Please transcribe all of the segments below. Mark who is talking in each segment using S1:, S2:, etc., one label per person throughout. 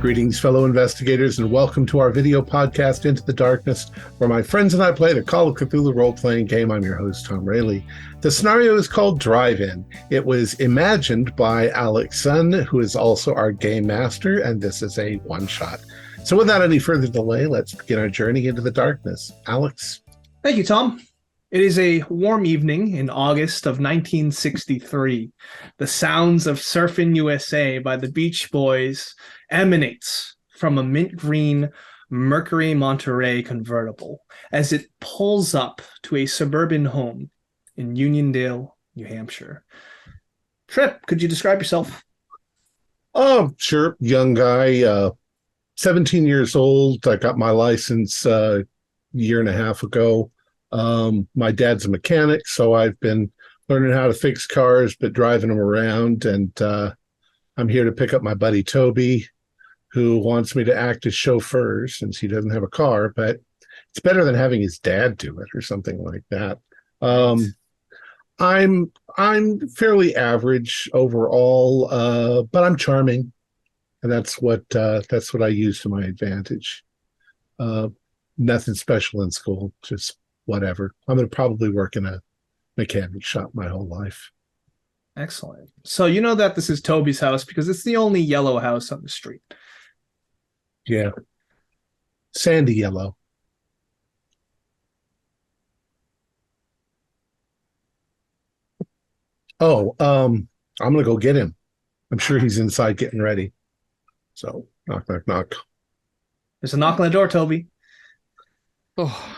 S1: Greetings, fellow investigators, and welcome to our video podcast, Into the Darkness, where my friends and I play the Call of Cthulhu role-playing game. I'm your host, Thom Raley. The scenario is called Drive-In. It was imagined by Alex Sun, who is also our game master, and this is a one-shot. So without any further delay, let's begin our journey into the darkness. Alex.
S2: Thank you, Tom. It is a warm evening in August of 1963. The sounds of Surfin' USA by the Beach Boys emanates from a mint green Mercury Monterey convertible as it pulls up to a suburban home in Uniondale, New Hampshire. Trip, could you describe yourself?
S1: Oh, sure. Young guy, 17 years old. I got my license a year and a half ago. My dad's a mechanic, so I've been learning how to fix cars, but driving them around. And I'm here to pick up my buddy Toby, who wants me to act as chauffeur since he doesn't have a car, but it's better than having his dad do it or something like that. I'm fairly average overall, but I'm charming, and that's what I use to my advantage. Nothing special in school, just whatever. I'm going to probably work in a mechanic shop my whole life.
S2: Excellent. So you know that this is Toby's house because it's the only yellow house on the street.
S1: Yeah. Sandy yellow. Oh, I'm going to go get him. I'm sure he's inside getting ready. So, knock, knock, knock.
S2: There's a knock on the door, Toby.
S3: Oh,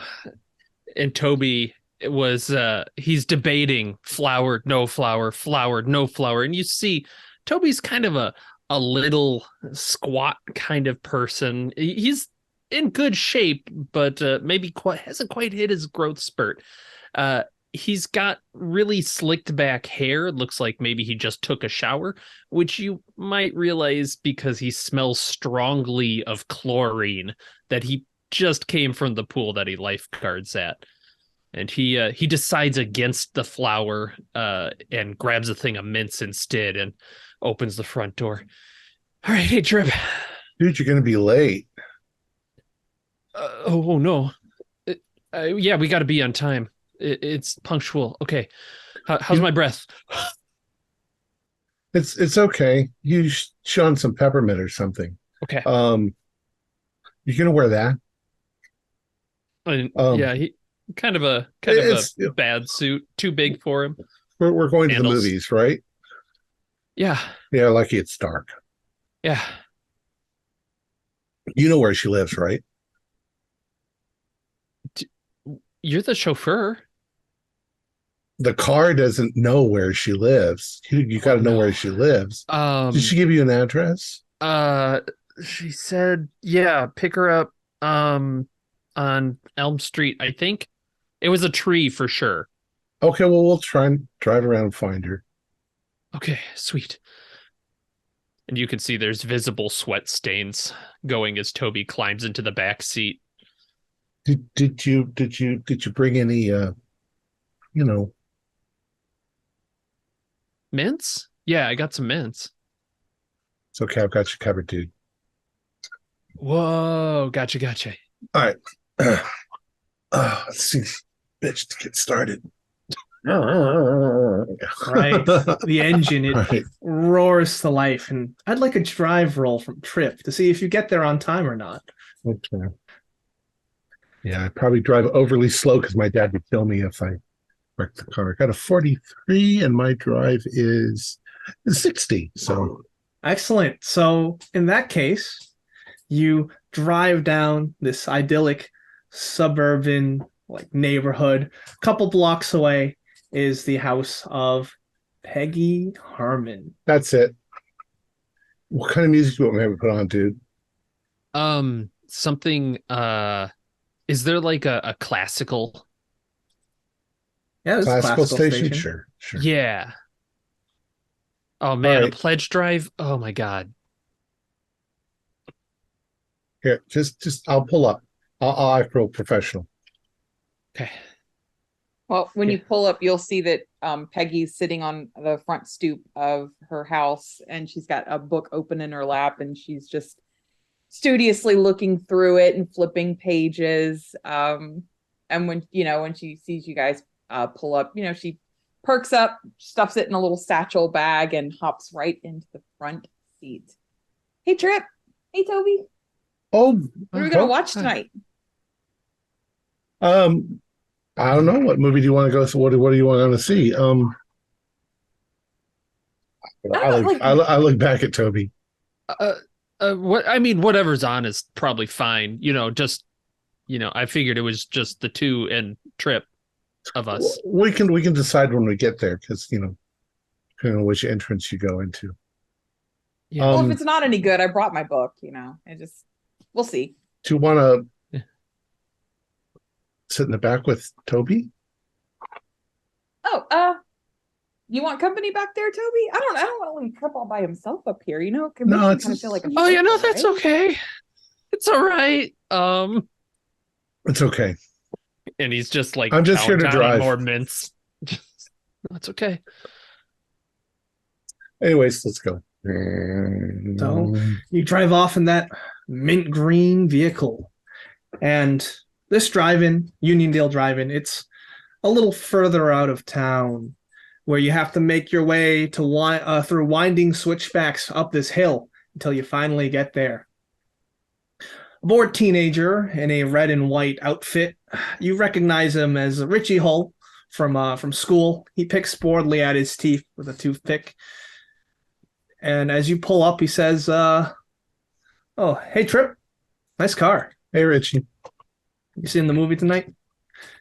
S3: and Toby was, he's debating flower, no flower, flower, no flower. And you see, Toby's kind of a little squat kind of person. He's in good shape, but maybe hasn't quite hit his growth spurt. He's got really slicked back hair. It looks like maybe he just took a shower, which you might realize because he smells strongly of chlorine that he just came from the pool that he lifeguards at. And he decides against the flower and grabs a thing of mints instead and opens the front door. All right, hey, Trip.
S1: Dude, you're going to be late.
S3: Oh, no. Yeah, we got to be on time. It's punctual. Okay. How's my breath?
S1: It's okay. You chew on some peppermint or something.
S3: Okay.
S1: You're going to wear that?
S3: Yeah, he kind of a bad suit, too big for him.
S1: We're going to the movies, right?
S3: Yeah.
S1: Yeah, lucky it's dark.
S3: Yeah.
S1: You know where she lives, right?
S3: You're the chauffeur.
S1: The car doesn't know where she lives. You got to know where she lives. Did she give you an address?
S3: She said, yeah, pick her up on Elm Street, I think. It was a tree for sure.
S1: Okay, well, we'll try and drive around and find her.
S3: Okay, sweet. And you can see there's visible sweat stains going as Toby climbs into the back seat.
S1: Did you bring any
S3: mints? Yeah, I got some mints.
S1: It's okay, I've got you covered, dude.
S3: Whoa, gotcha.
S1: All right. Let's see, bitch, to get started.
S2: Right, the engine, it roars to life, and I'd like a drive roll from Trip to see if you get there on time or not.
S1: Okay. Yeah, I probably drive overly slow because my dad would kill me if I wrecked the car. I got a 43, and my drive is 60. So
S2: excellent. So in that case, you drive down this idyllic suburban neighborhood. A couple blocks away is the house of Peggy Harmon.
S1: That's it. What kind of music do you want me to put on, dude?
S3: Something, is there like a classical?
S2: Yeah, there's
S1: classical station? Sure.
S3: Yeah. Oh man,
S1: right.
S3: A pledge drive? Oh my God.
S1: Here, just I'll pull up. I'll act real professional.
S3: Okay.
S4: Well, when you pull up, you'll see that Peggy's sitting on the front stoop of her house, and she's got a book open in her lap, and she's just studiously looking through it and flipping pages. And when she sees you guys pull up, she perks up, stuffs it in a little satchel bag, and hops right into the front seat. Hey, Trip. Hey, Toby.
S1: Oh,
S4: what are we gonna watch tonight?
S1: I don't know. What movie do you want to go see? What do you want to see? I look back at Toby.
S3: Whatever's on is probably fine. I figured it was just the two and Trip of us.
S1: We can decide when we get there, because depending on which entrance you go into.
S3: Yeah.
S4: Well, if it's not any good, I brought my book. We'll see.
S1: Do you want to sit in the back with Toby?
S4: Oh, you want company back there, Toby? I don't want to leave Trip all by himself up here.
S1: No,
S4: it's kind of feel like
S3: that's okay. It's all right.
S1: It's okay.
S3: And he's just like,
S1: I'm just here to drive
S3: more mints. That's okay.
S1: Anyways, let's go.
S2: So you drive off in that mint green vehicle, and this drive-in, Uniondale Drive-in, it's a little further out of town, where you have to make your way to through winding switchbacks up this hill until you finally get there. A bored teenager in a red and white outfit. You recognize him as Richie Hull from school. He picks boredly at his teeth with a toothpick. And as you pull up, he says, "Oh, hey, Trip. Nice car.
S1: Hey, Richie.
S2: You seen the movie tonight?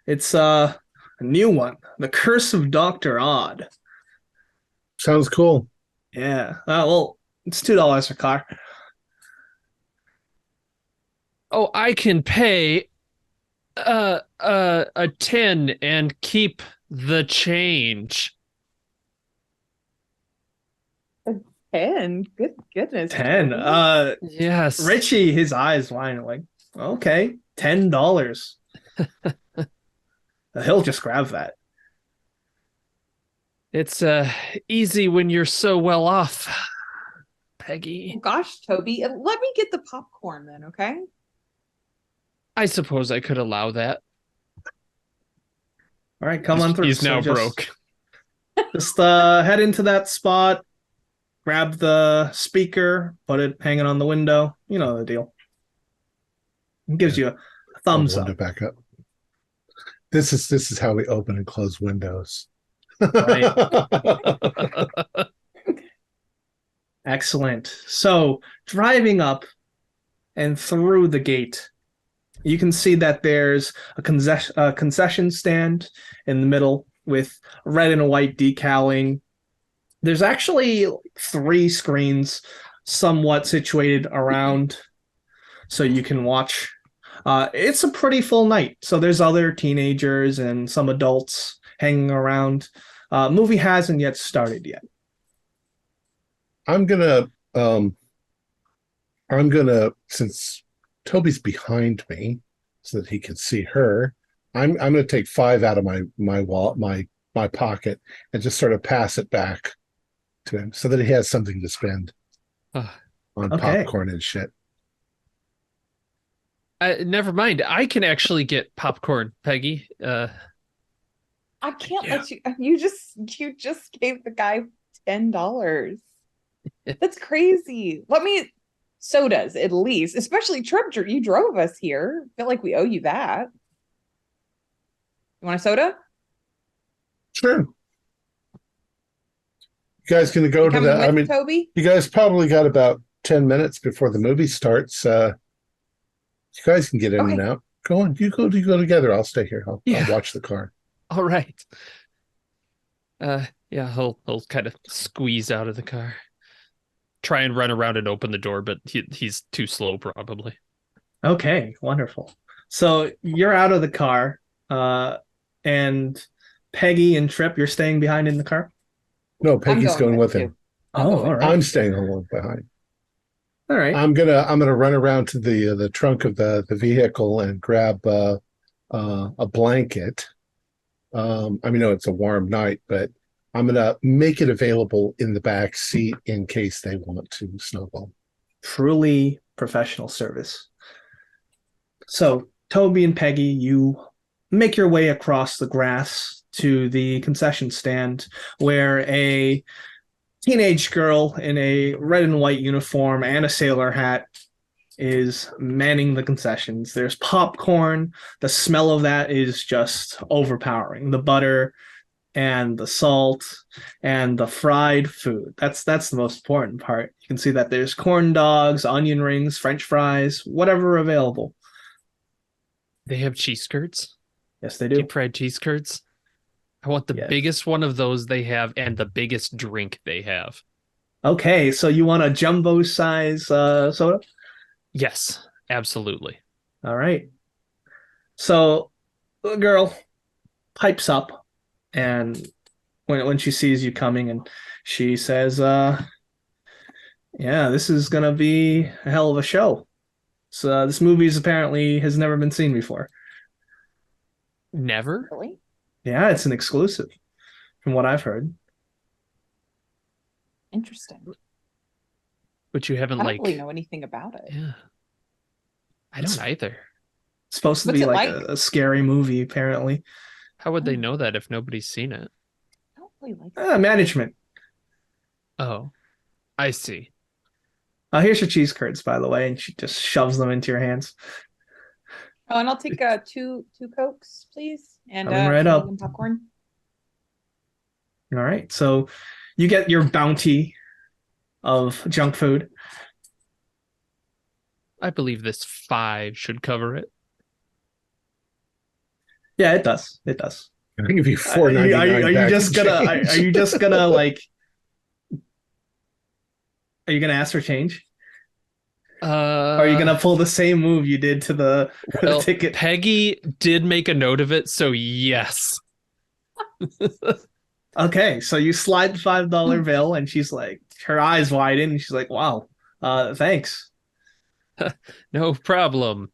S2: It's a new one, The Curse of Dr. Odd."
S1: Sounds cool.
S2: Yeah. Well, it's $2 a car.
S3: Oh, I can pay a 10 and keep the change.
S4: 10? Good goodness.
S2: 10.
S3: Yes.
S2: Richie, his eyes widen like, okay, $10. He'll just grab that.
S3: It's easy when you're so well off, Peggy.
S4: Oh, gosh, Toby, let me get the popcorn then, okay?
S3: I suppose I could allow that.
S2: All right, come on through.
S3: He's now broke.
S2: Just head into that spot, grab the speaker, put it hanging on the window. You know the deal. It gives you a thumbs up.
S1: Back up. This is how we open and close windows.
S2: Right. Excellent. So driving up and through the gate, you can see that there's a concession stand in the middle with red and white decaling. There's actually 3 screens somewhat situated around so you can watch. It's a pretty full night. So there's other teenagers and some adults hanging around. Movie hasn't yet started yet.
S1: I'm gonna since Toby's behind me so that he can see her, I'm gonna take 5 out of my wallet, my pocket, and just sort of pass it back to him so that he has something to spend on popcorn and shit.
S3: Never mind. I can actually get popcorn, Peggy.
S4: I can't let you. You just gave the guy $10. That's crazy. Let me sodas at least, especially Trip. You drove us here. I feel like we owe you that. You want a soda?
S1: Sure. You guys gonna go to the? I mean,
S4: Toby,
S1: you guys probably got about 10 minutes before the movie starts. You guys can get in and out. Go on. You go together. I'll stay here. I'll watch the car.
S3: All right. Yeah, he'll kind of squeeze out of the car. Try and run around and open the door, but he's too slow probably.
S2: Okay, wonderful. So you're out of the car, and Peggy and Trip, you're staying behind in the car?
S1: No, Peggy's going with him.
S2: Oh, all right.
S1: I'm staying along behind.
S2: All right.
S1: I'm gonna run around to the trunk of the vehicle and grab a blanket. It's a warm night, but I'm gonna make it available in the back seat in case they want to snuggle.
S2: Truly professional service. So, Toby and Peggy, you make your way across the grass to the concession stand where a teenage girl in a red and white uniform and a sailor hat is manning the concessions. There's popcorn. The smell of that is just overpowering. The butter and the salt and the fried food. That's the most important part. You can see that there's corn dogs, onion rings, French fries, whatever available.
S3: They have cheese curds,
S2: Yes, they do.
S3: deep fried cheese curds. I want the
S2: Yes.
S3: biggest one of those they have and the biggest drink they have.
S2: Okay, so you want a jumbo size soda?
S3: Yes, absolutely.
S2: All right. So the girl pipes up, and when she sees you coming, and she says, yeah, this is gonna be a hell of a show. So this movie is apparently has never been seen before.
S3: Never?
S4: Really?
S2: Yeah, it's an exclusive, from what I've heard.
S4: Interesting.
S3: But you haven't
S4: I don't
S3: like
S4: really know anything about it.
S3: Yeah. I don't either.
S2: It's supposed to
S4: What's
S2: be
S4: it
S2: like
S4: like?
S2: a scary movie, apparently.
S3: How would they know that if nobody's seen it?
S4: I don't really like
S2: Management.
S3: Oh, I see.
S2: Here's your cheese curds, by the way, and she just shoves them into your hands.
S4: Oh, and I'll take two Cokes, please. And
S2: Coming right up.
S4: some popcorn.
S2: All right, so you get your bounty of junk food.
S3: I believe this 5 should cover it.
S2: Yeah, it does. It does.
S1: I give you
S2: Are you,
S1: $4.99.
S2: are you
S1: back
S2: just
S1: in
S2: gonna?
S1: change.
S2: Are you just gonna like? Are you gonna ask for change? Or are you gonna pull the same move you did to the
S3: well,
S2: ticket?
S3: Peggy did make a note of it, so yes.
S2: Okay, so you slide the $5 bill, and she's like, her eyes widen, and she's like, "Wow, thanks."
S3: No problem.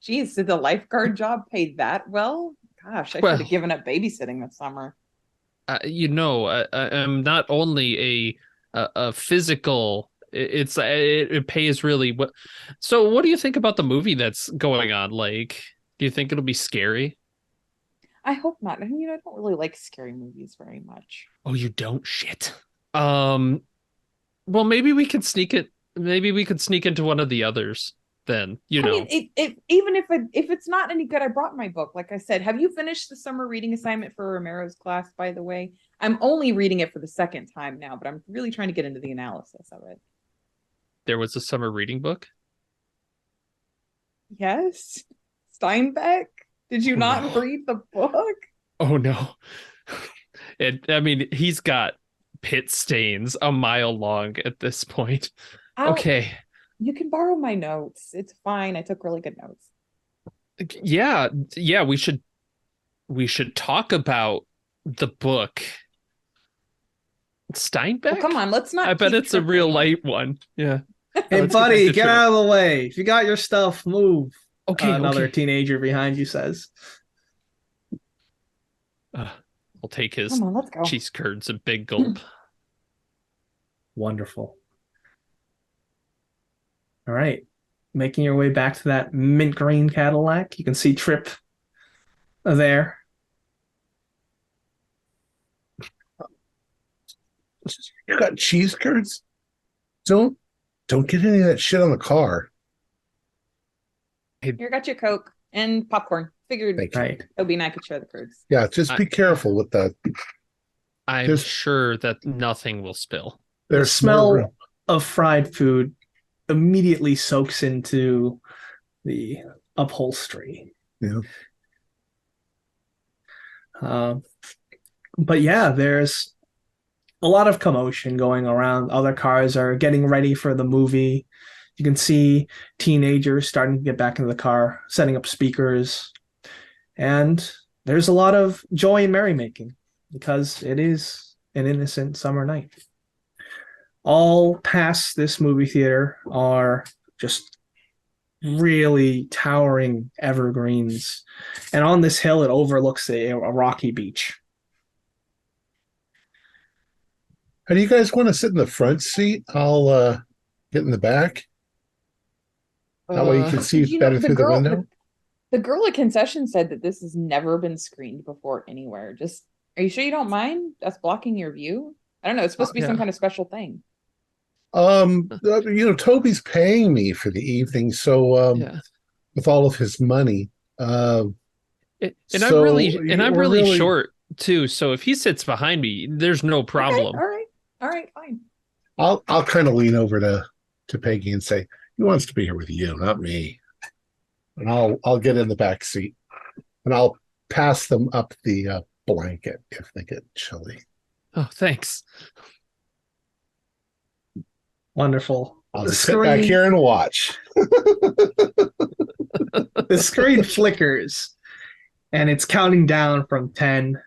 S4: Geez, did the lifeguard job pay that well? Gosh, I
S3: Well-
S4: should have given up babysitting this summer.
S3: I'm not only a physical. It pays really well. So, what do you think about the movie that's going on? Like, do you think it'll be scary?
S4: I hope not. I mean, I don't really like scary movies very much.
S3: Oh, you don't? Shit. Well, maybe we could sneak it. Maybe we could sneak into one of the others. Then
S4: I mean, even if it's not any good, I brought my book. Like I said, have you finished the summer reading assignment for Romero's class? By the way, I'm only reading it for the second time now, but I'm really trying to get into the analysis of it.
S3: there was a summer reading book.
S4: Yes, Steinbeck. Did you not
S3: No.
S4: read the book?
S3: Oh no. I mean, he's got pit stains a mile long at this point. Okay.
S4: You can borrow my notes. It's fine. I took really good notes.
S3: Yeah, we should talk about the book. Steinbeck?
S4: Well, come on, let's not.
S3: I bet
S4: keep
S3: it's a real
S4: tripping.
S3: light one. Yeah.
S2: Hey,
S3: Let's
S2: buddy,
S3: get
S2: get
S3: to
S2: out of the way. If you got your stuff, move.
S3: Okay,
S2: Another
S3: okay.
S2: teenager behind you says.
S3: I'll take his
S4: Come on, let's go.
S3: cheese curds a big gulp.
S2: Wonderful. All right. Making your way back to that mint green Cadillac. You can see Trip there.
S1: You got cheese curds? Don't get any of that shit on the car.
S4: Here, got your Coke and popcorn. Figured
S1: Thank you.
S2: Right.
S4: Toby and I could share the curds.
S1: Yeah, just be careful with that.
S3: I'm
S1: There's-
S3: sure that nothing will spill.
S2: The
S1: There's
S2: smell
S1: more-
S2: of fried food immediately soaks into the upholstery.
S1: Yeah.
S2: But yeah, there's a lot of commotion going around. Other cars are getting ready for the movie. You can see teenagers starting to get back into the car, setting up speakers. And there's a lot of joy and merrymaking because it is an innocent summer night. All past this movie theater are just really towering evergreens. And on this hill, it overlooks a rocky beach.
S1: How do you guys want to sit in the front seat? I'll get in the back. That way you can see
S4: You know,
S1: better through the window.
S4: The girl at concession said that this has never been screened before anywhere. Just, are you sure you don't mind us blocking your view? I don't know. It's supposed to be some
S3: Yeah.
S4: kind of special thing.
S1: Toby's paying me for the evening, so
S3: Yeah.
S1: with all of his money.
S3: And
S1: So
S3: I'm
S1: we're
S3: really short too. So if he sits behind me, there's no problem.
S4: Okay, all right, fine.
S1: I'll kind of lean over to Peggy and say, he wants to be here with you, not me. And I'll get in the back seat and I'll pass them up the blanket if they get chilly.
S3: Oh, thanks.
S2: Wonderful.
S1: I'll just sit back here and watch.
S2: The screen flickers and it's counting down from 10.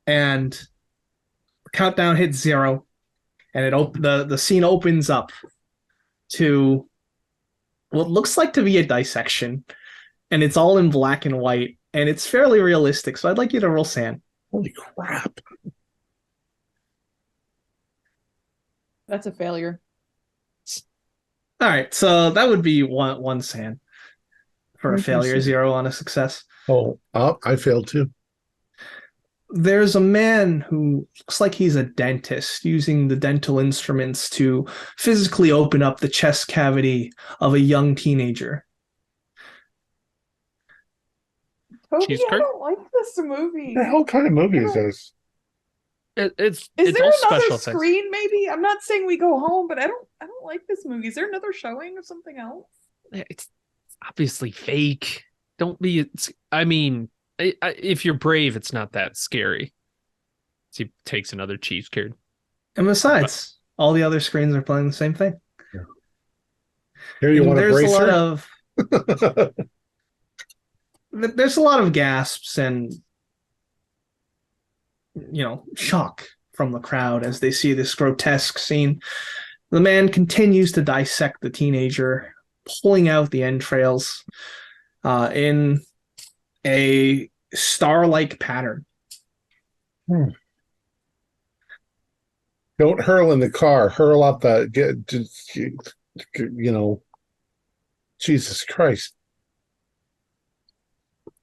S2: And the countdown hits 0. And the scene opens up to what looks like to be a dissection. And it's all in black and white. And it's fairly realistic. So I'd like you to roll sand.
S1: Holy crap.
S4: That's a failure.
S2: All right, so that would be one sand for a failure,
S1: Interesting.
S2: 0 on a success.
S1: Oh, I failed too.
S2: There's a man who looks like he's a dentist using the dental instruments to physically open up the chest cavity of a young teenager.
S4: Toby,
S3: Cheese
S4: I
S3: curd?
S4: don't like this movie.
S1: What the hell kind of movie is this?
S3: It's
S4: Is there
S3: all
S4: another
S3: special things.
S4: screen? Maybe I'm not saying we go home, but I don't like this movie. Is there another showing of something else?
S3: It's obviously fake. Don't be. I mean, if you're brave, it's not that scary. So he takes another cheese curd.
S2: And besides, all the other screens are playing the same thing.
S1: Here, you
S2: And
S1: want a
S2: there's
S1: bracer?
S2: there's a lot of gasps and shock from the crowd as they see this grotesque scene. The man continues to dissect the teenager, pulling out the entrails in a star-like pattern.
S1: Don't hurl in the car. Hurl out Jesus Christ.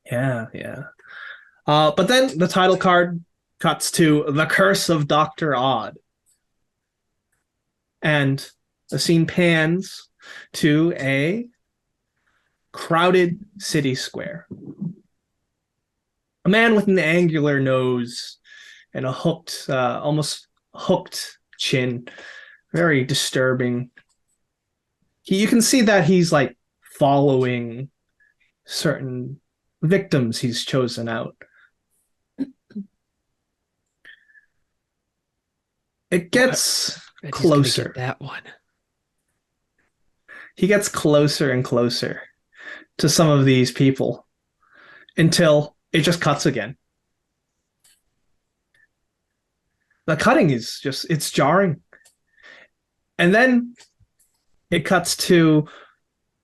S2: Yeah. But then the title card cuts to The Curse of Dr. Odd. And the scene pans to a crowded city square. A man with an angular nose and a almost hooked chin. Very disturbing. You can see that he's like following certain victims he's chosen out. It gets closer.
S3: That one.
S2: He gets closer and closer to some of these people until it just cuts again. The cutting is it's jarring. And then it cuts to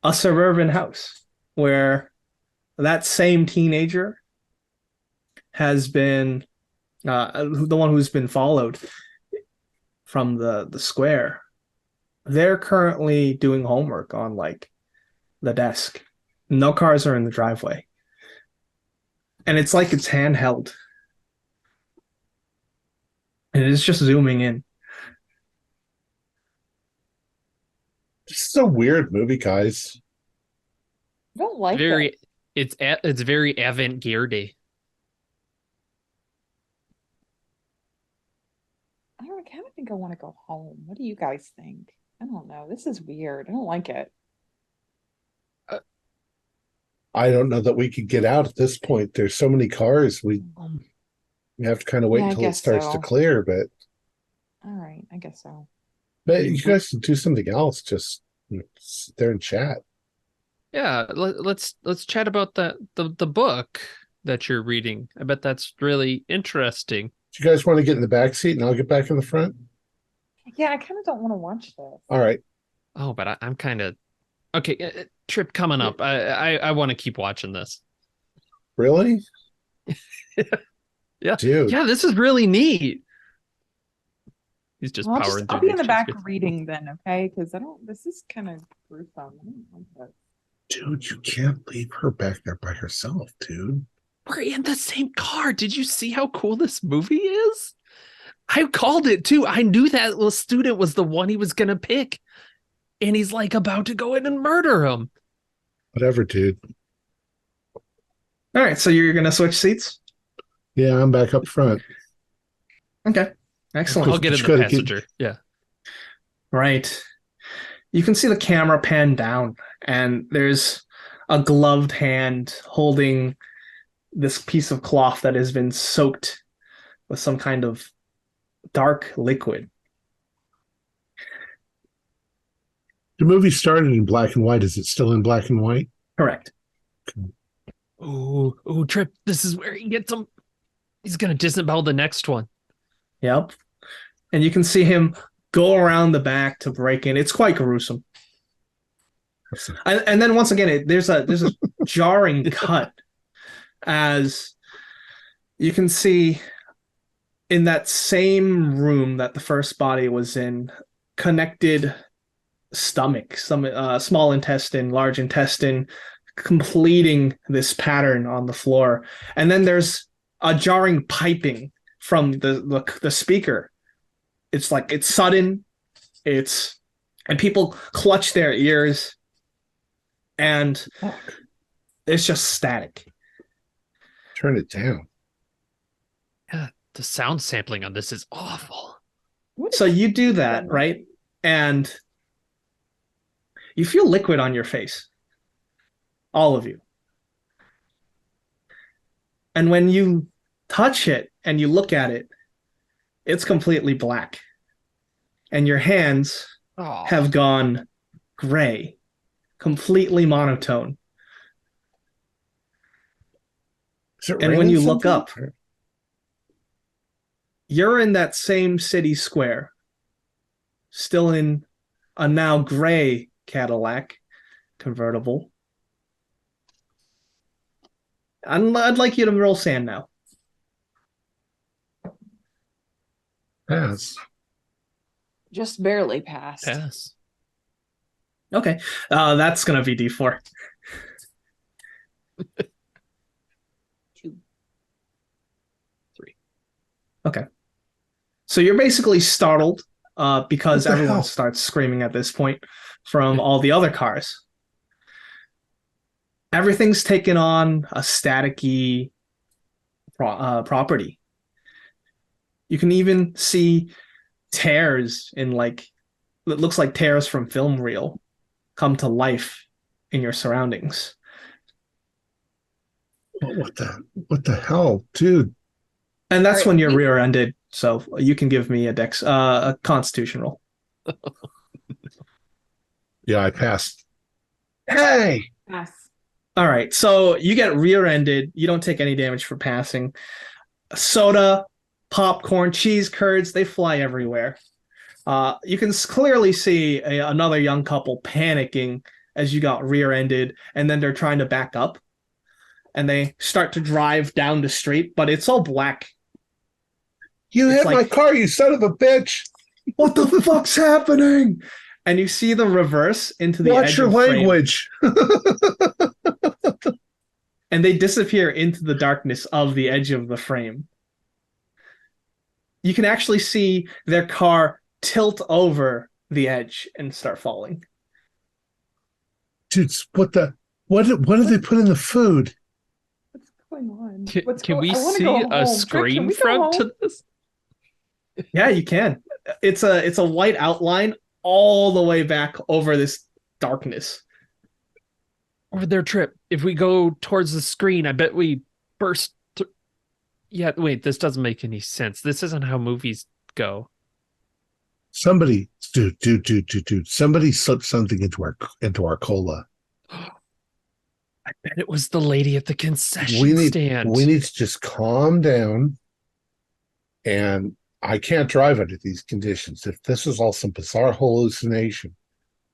S2: a suburban house where that same teenager has been the one who's been followed from the square. They're currently doing homework on like the desk. No cars are in the driveway. And it's like it's handheld. And it's just zooming in.
S1: This is a weird movie, guys.
S4: I don't like it.
S3: It's very avant-garde.
S4: I kind of think I want to go home. What do you guys think? I don't know. This is weird. I don't like it.
S1: I don't know that we could get out at this point. There's so many cars. We have to kind of wait
S4: Yeah, I
S1: until it
S4: guess
S1: starts
S4: so.
S1: to clear. But
S4: All right, I guess so.
S1: you guys can do something else. Just sit there and chat.
S3: Yeah, let's chat about the book that you're reading. I bet that's really interesting.
S1: Do you guys want to get in the back seat and I'll get back in the front?
S4: Yeah, I kind of don't want to watch this.
S1: All right.
S3: Oh, but I'm kind of okay. Trip coming up. I want to keep watching this.
S1: Really?
S3: Yeah,
S1: Dude.
S3: yeah. This is really neat. He's just
S4: I'll
S3: powering
S4: I'll
S3: through
S4: be in the
S3: these
S4: back
S3: chapters.
S4: reading then, okay? Because this is kind of gruesome. I don't like that.
S1: Dude, you can't leave her back there by herself, dude.
S3: We're in the same car. Did you see how cool this movie is? I called it too. I knew that little student was the one he was gonna pick. And he's like about to go in and murder him.
S1: Whatever, dude.
S2: All right, so you're gonna switch seats.
S1: Yeah, I'm back up front.
S2: Okay, excellent.
S3: I'll get in
S1: Just
S3: the
S1: gotta
S3: passenger. Yeah.
S2: Right. You can see the camera pan down, and there's a gloved hand holding this piece of cloth that has been soaked with some kind of dark liquid.
S1: The movie started in black and white. Is it still in black and white?
S2: Correct.
S3: Ooh, Trip. This is where he gets him. He's gonna disembowel the next one.
S2: Yep. And you can see him go around the back to break in. It's quite gruesome. And then once again, there's a jarring cut as you can see in that same room that the first body was in, connected stomach, some small intestine, large intestine, completing this pattern on the floor. And then there's a jarring piping from the speaker. It's like it's sudden, and people clutch their ears, and it's just static.
S1: Turn it down.
S3: Yeah, the sound sampling on this is awful.
S2: So you do that, right? And you feel liquid on your face. All of you. And when you touch it and you look at it, it's completely black. And your hands have gone gray, completely monotone. And when you look up, you're in that same city square, still in a now gray Cadillac convertible. I'd like you to roll sand now.
S1: Pass.
S4: Just barely passed.
S3: Pass.
S2: Okay. That's going to be D4.
S4: 2.
S3: 3.
S2: Okay. So you're basically startled because
S1: What the
S2: everyone
S1: hell?
S2: starts screaming at this point from all the other cars. Everything's taken on a staticky property. You can even see tears in it looks like tears from film reel come to life in your surroundings.
S1: What the hell, dude?
S2: And that's
S4: Right.
S2: when you're rear-ended, so you can give me a constitution roll.
S1: Yeah, I passed. Hey!
S4: Pass.
S2: All right, so you get rear-ended. You don't take any damage for passing. Soda, popcorn, cheese curds, they fly everywhere. You can clearly see another young couple panicking as you got rear-ended, and then they're trying to back up. And they start to drive down the street, but it's all black.
S1: You
S2: It's
S1: hit my
S2: like-
S1: car, you son of a bitch!
S2: What the fuck's happening? And you see them reverse into the
S1: Watch
S2: edge
S1: your
S2: of frame,
S1: language.
S2: and they disappear into the darkness of the edge of the frame. You can actually see their car tilt over the edge and start falling.
S1: Dude, what did they put in the food?
S4: What's going on?
S3: Can we
S4: I wanna
S3: see
S4: go
S3: a
S4: home. Can
S3: screen
S4: we go
S3: front
S4: home?
S3: to this?
S2: Yeah, you can. It's a white outline all the way back over this darkness.
S3: Over their Trip. If we go towards the screen, I bet we burst. Yeah, wait, this doesn't make any sense. This isn't how movies go.
S1: Somebody, dude. Somebody slipped something into our cola.
S3: I bet it was the lady at the concession
S1: We
S3: stand.
S1: need to just calm down. And I can't drive under these conditions. If this is all some bizarre hallucination,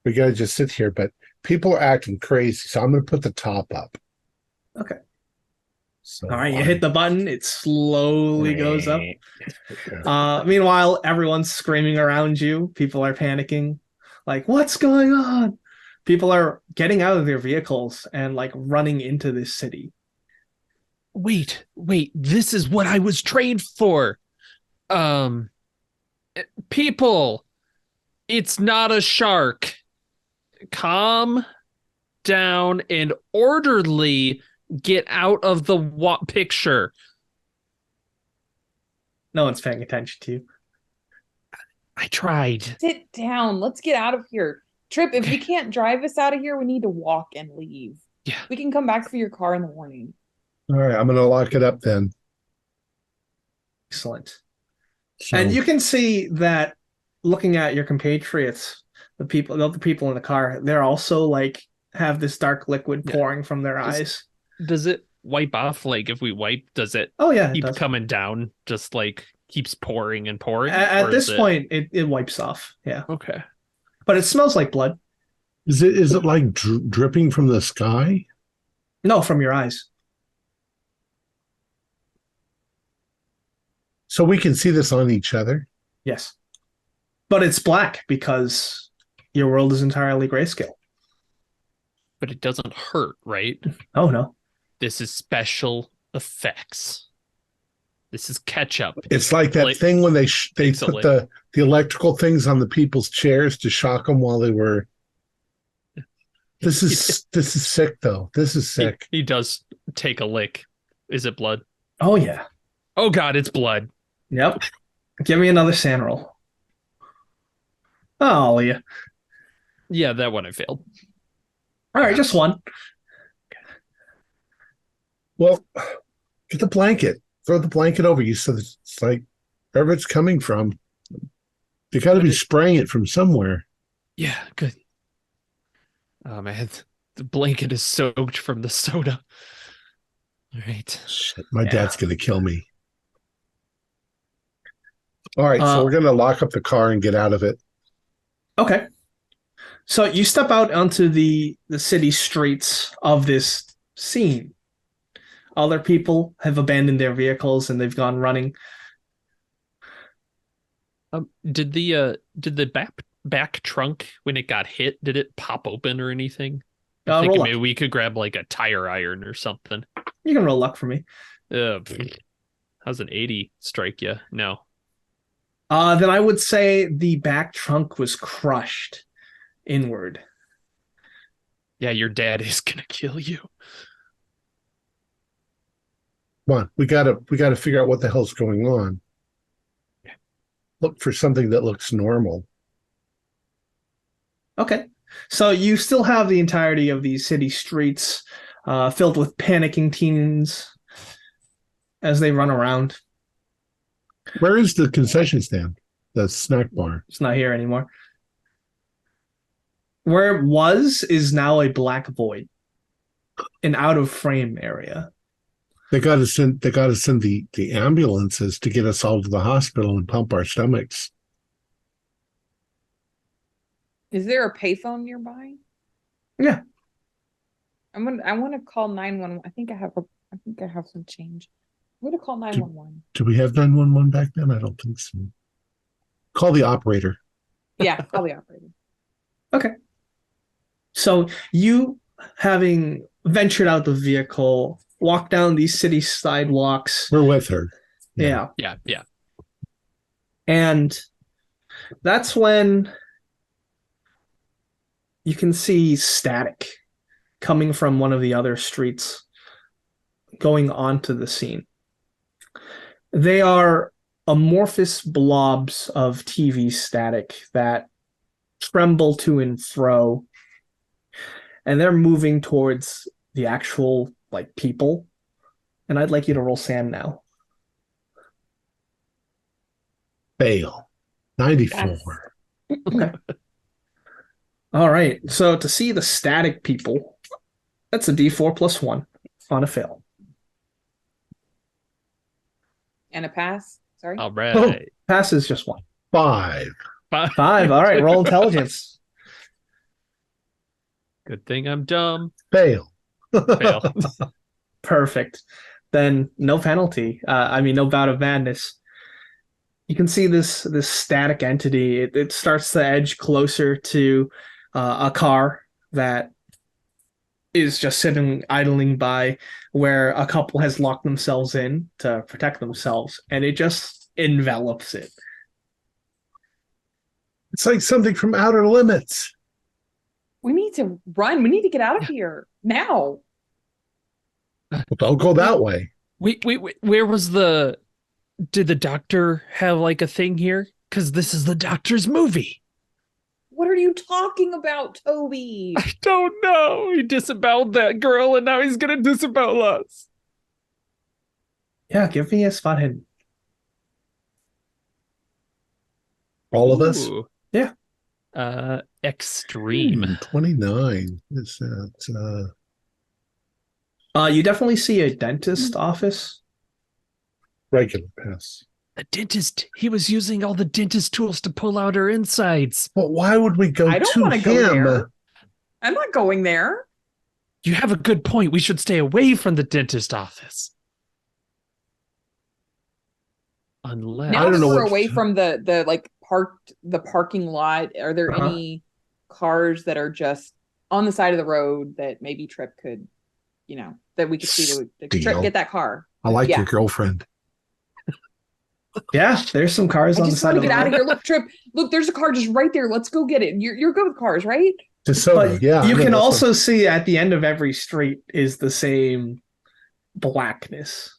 S1: we gotta just sit here. But people are acting crazy, so I'm gonna put the top up.
S2: Okay.
S1: So
S2: All right, you hit the button, it slowly goes up. Meanwhile, everyone's screaming around you. People are panicking. Like, what's going on? People are getting out of their vehicles and like running into this city.
S3: Wait, this is what I was trained for. People, it's not a shark. Calm down and orderly get out of the picture.
S2: No one's paying attention to you.
S3: I tried.
S4: Sit down. Let's get out of here. Trip, if you can't drive us out of here, we need to walk and leave.
S3: Yeah.
S4: We can come back for your car in the morning.
S1: All right, I'm going to lock it up then.
S2: Excellent.
S1: So,
S2: And you can see that looking at your compatriots, the people in the car, they're also like have this dark liquid pouring from their eyes.
S3: Does it wipe off? Like if we wipe, does it
S2: Oh yeah,
S3: keep
S2: it does.
S3: coming down? Just like keeps pouring and pouring?
S2: At this point, it wipes off. Yeah.
S3: Okay.
S2: But it smells like blood.
S1: is it like dripping from the sky?
S2: No, from your eyes.
S1: So we can see this on each other?
S2: Yes. But it's black because your world is entirely grayscale.
S3: But it doesn't hurt, right?
S2: Oh no.
S3: This is special effects. This is ketchup.
S1: It's like that thing when they put the electrical things on the people's chairs to shock them while they were. This is sick though. This is sick.
S3: He does take a lick. Is it blood?
S2: Oh yeah.
S3: Oh God, it's blood.
S2: Yep. Give me another sand roll. Oh yeah.
S3: Yeah, that one I failed.
S2: All right, just one.
S1: Well, get the blanket. Throw the blanket over you so that it's like wherever it's coming from. You got to be spraying it from somewhere.
S3: Yeah, good. Oh man, the blanket is soaked from the soda. All right.
S1: Shit, my dad's going to kill me. All right, so we're going to lock up the car and get out of it.
S2: Okay. So you step out onto the city streets of this scene. Other people have abandoned their vehicles and they've gone running.
S3: Did the back trunk when it got hit, did it pop open or anything? I'm thinking maybe we could grab like a tire iron or something.
S2: You can roll luck for me.
S3: How's an 80 strike you? No.
S2: Then I would say the back trunk was crushed inward.
S3: Yeah, your dad is gonna kill you.
S1: Come on, we gotta figure out what the hell's going on. Look for something that looks normal.
S2: Okay. So you still have the entirety of these city streets filled with panicking teens as they run around.
S1: Where is the concession stand? The snack bar?
S2: It's not here anymore. Where it was is now a black void, an out of frame area.
S1: They got to send the ambulances to get us all to the hospital and pump our stomachs.
S4: Is there a payphone nearby?
S2: Yeah.
S4: I want to call 911. I think I have some change. I'm going to call 911.
S1: Do we have 911 back then? I don't think so. Call the operator.
S4: Yeah, call the operator.
S2: Okay. So you, having ventured out the vehicle, walk down these city sidewalks.
S1: We're with her.
S2: Yeah.
S3: Yeah.
S2: And that's when you can see static coming from one of the other streets going onto the scene. They are amorphous blobs of TV static that tremble to and fro, and they're moving towards the actual like people. And I'd like you to roll Sam now.
S1: Fail. 94.
S4: Yes.
S2: Okay. All right. So to see the static people, that's a D4 plus 1 on a fail.
S4: And a pass. Sorry.
S3: All right.
S2: Oh, pass is just 1.
S1: 5.
S2: 5. All right. Roll intelligence.
S3: Good thing I'm dumb.
S1: Fail.
S3: Fail.
S2: Perfect. then no penalty. No bout of madness. You can see this static entity. It starts to edge closer to a car that is just sitting idling by, where a couple has locked themselves in to protect themselves, and it just envelops it.
S1: It's like something from Outer Limits.
S4: We need to run. We need to get out of here now.
S1: Well, don't go that way.
S3: Wait, where was did the doctor have like a thing here? Because this is the doctor's movie.
S4: What are you talking about, Toby?
S3: I don't know. He disemboweled that girl and now he's going to disembowel us.
S2: Yeah, give me a spot hidden.
S1: All of us?
S3: Ooh.
S2: Yeah.
S3: Extreme.
S1: 29. Is that
S2: You definitely see a dentist office.
S1: regular pass?
S3: The dentist, he was using all the dentist tools to pull out her insides.
S1: But why would we go
S4: I don't
S1: to
S4: want to go
S1: him?
S4: there. I'm not going there.
S3: You have a good point. We should stay away from the dentist office. Unless
S4: Now
S1: I don't
S4: that
S1: know
S4: we're
S1: what-
S4: away from the parking lot, are there any cars that are just on the side of the road that maybe Trip could, that we could see that Trip
S1: Steal.
S4: get that car?
S1: I like
S4: Yeah.
S1: your girlfriend.
S2: Yeah, there's some cars
S4: I
S2: on the
S4: just
S2: side
S4: want
S2: of
S4: to
S2: the
S4: get out
S2: road.
S4: of here. Look, Trip. Look, there's a car just right there. Let's go get it. You're good with cars, right?
S1: DeSoto,
S2: But
S1: yeah. I
S2: you
S1: know
S2: can
S1: that's
S2: also see at the end of every street is the same blackness.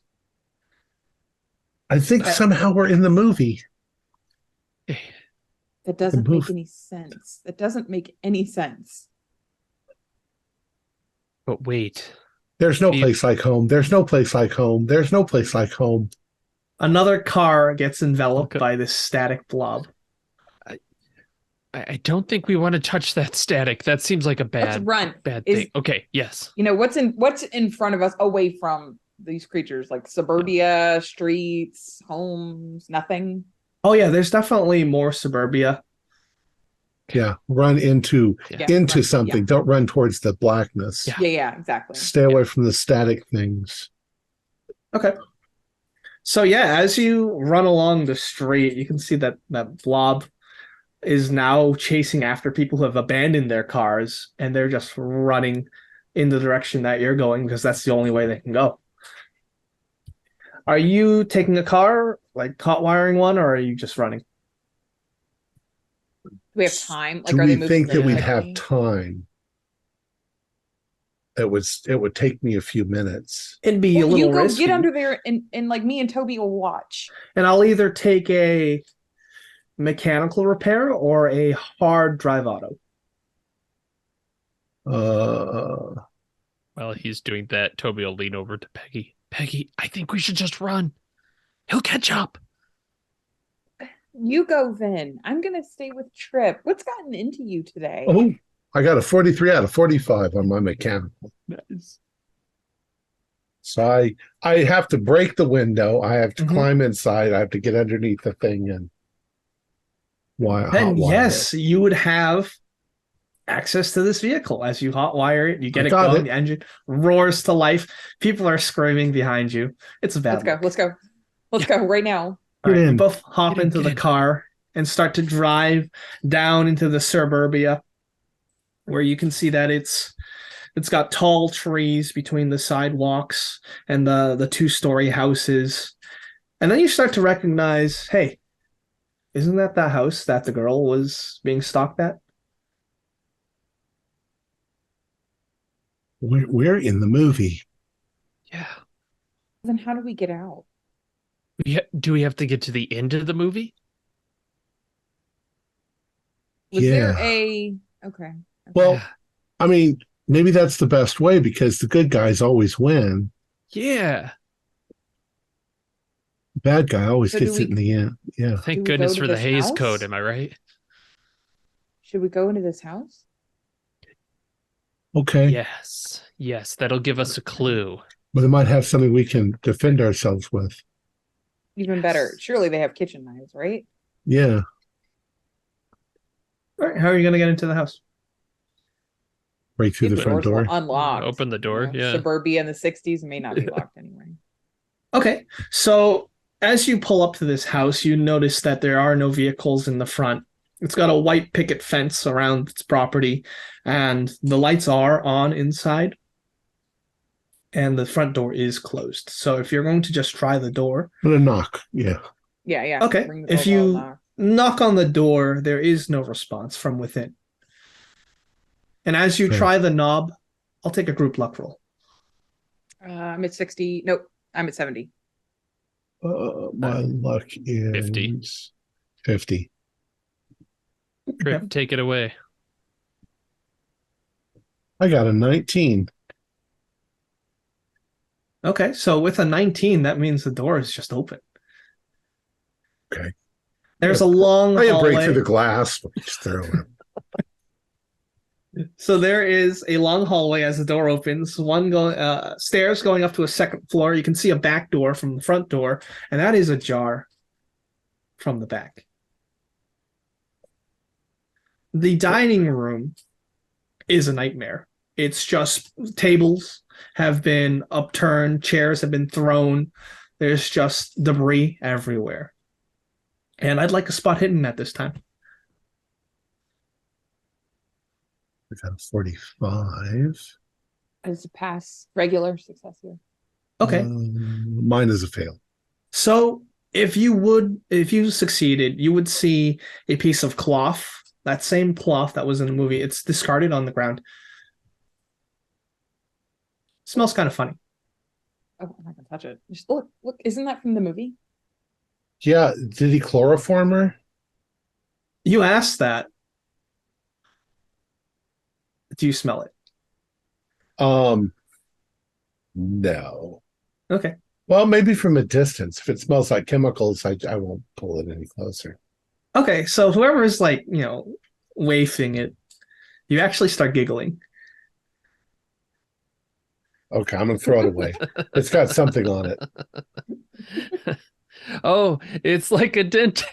S1: I think somehow we're in the movie.
S4: That doesn't
S1: move.
S4: make any sense. That doesn't make any sense.
S3: But wait.
S1: There's no place like home. There's no place like home. There's no place like home.
S2: Another car gets enveloped
S3: Okay.
S2: by this static blob.
S3: I don't think we want to touch that static. That seems like a
S4: Let's
S3: bad
S4: run.
S3: thing. Okay, yes.
S4: What's in front of us, away from these creatures, like suburbia, streets, homes, nothing.
S2: Oh yeah, there's definitely more suburbia.
S1: Yeah, run into
S3: Yeah.
S1: into
S4: Right,
S1: something. Don't run towards the blackness.
S3: Yeah.
S4: Yeah, exactly.
S1: Stay away from the static things.
S2: Okay. So yeah, as you run along the street, you can see that blob is now chasing after people who have abandoned their cars, and they're just running in the direction that you're going because that's the only way they can go. Are you taking a car, like hot wiring one, or are you just running?
S4: Do we have time? Like,
S1: Do
S4: are they
S1: we
S4: moving
S1: think that
S4: really
S1: we'd have
S4: quickly?
S1: time? It would take me a few minutes.
S2: It'd be a
S4: Well,
S2: little
S4: you go
S2: risky.
S4: get under there, and like me and Toby will watch.
S2: And I'll either take a mechanical repair or a hard drive auto.
S3: While he's doing that, Toby will lean over to Peggy. Peggy, I think we should just run. He'll catch up.
S4: You go then. I'm gonna stay with Trip. What's gotten into you today?
S1: Oh, I got a 43 out of 45 on my mechanical.
S3: Nice.
S1: So I have to break the window. I have to
S2: Mhm.
S1: climb inside. I have to get underneath the thing and
S2: Then
S1: hotwire
S2: yes,
S1: it.
S2: you would have access to this vehicle as you hotwire it. You get
S1: I
S2: it
S1: got
S2: going.
S1: it.
S2: The engine roars to life. People are screaming behind you. It's a bad
S4: Let's go.
S2: look.
S4: Let's go right now.
S2: All right,
S1: Get
S2: you
S1: in.
S2: both hop
S3: Get in,
S2: into
S3: get
S2: the
S3: in.
S2: car and start to drive down into the suburbia, where you can see that it's got tall trees between the sidewalks and the two-story houses. And then you start to recognize, hey, isn't that the house that the girl was being stalked at?
S1: We're in the movie.
S3: Yeah.
S4: Then how do we get out?
S3: Do we have to get to the end of the movie?
S4: Was there
S1: Yeah.
S4: a okay?
S1: Well,
S3: Yeah.
S1: I mean, maybe that's the best way because the good guys always win.
S3: Yeah.
S1: The bad guy always
S4: So do
S1: gets it
S4: we-
S1: in the end. Yeah.
S3: Thank
S4: Do we
S3: goodness
S4: go to
S3: for the
S4: this
S3: Hays
S4: house?
S3: Code, am I right?
S4: Should we go into this house?
S1: Okay.
S3: Yes. Yes, that'll give us a clue.
S1: But they might have something we can defend ourselves with.
S4: Even better. Surely they have kitchen knives, right?
S1: Yeah.
S2: All right, how are you going to get into the house?
S1: Break through the
S4: These
S1: front
S4: doors
S1: door.
S4: will unlock.
S3: Open the door, yeah.
S4: Suburbia in the '60s may not be locked anyway.
S2: Okay, so as you pull up to this house, you notice that there are no vehicles in the front. It's got a white picket fence around its property, and the lights are on inside, and the front door is closed. So if you're going to just try the door,
S1: I'm gonna knock. Yeah.
S4: Yeah.
S2: okay.
S4: Ring the
S2: If
S4: doorbell,
S2: you
S4: knock.
S2: knock on the door, there is no response from within. And as you
S1: Okay.
S2: try the knob, I'll take a group luck roll.
S4: I'm at 60. Nope, I'm at 70.
S1: My luck is
S3: 50.
S1: 50.
S3: Trip, take it away.
S1: I got a 19.
S2: Okay, so with a 19, that means the door is just open.
S1: Okay.
S2: There's a long
S1: I can break
S2: hallway.
S1: through the glass, but just throw it.
S2: So there is a long hallway as the door opens. Stairs going up to a second floor. You can see a back door from the front door, and that is ajar from the back. The dining room is a nightmare. It's just tables have been upturned, chairs have been thrown. There's just debris everywhere. And I'd like a spot hidden at this time.
S1: I got a 45.
S4: As a pass, regular success here.
S2: Okay.
S1: Mine is a fail.
S2: So if you succeeded, you would see a piece of cloth, that same cloth that was in the movie. It's discarded on the ground. Smells kind of funny.
S4: Oh, I'm not gonna touch it. Just look, isn't that from the movie?
S1: Yeah. Did he chloroform her?
S2: You asked that. Do you smell it?
S1: No.
S2: Okay.
S1: Well, maybe from a distance. If it smells like chemicals, I won't pull it any closer.
S2: Okay, so whoever is wafting it, you actually start giggling.
S1: Okay, I'm gonna throw it away. It's got something on it.
S3: Oh, it's like a dentist.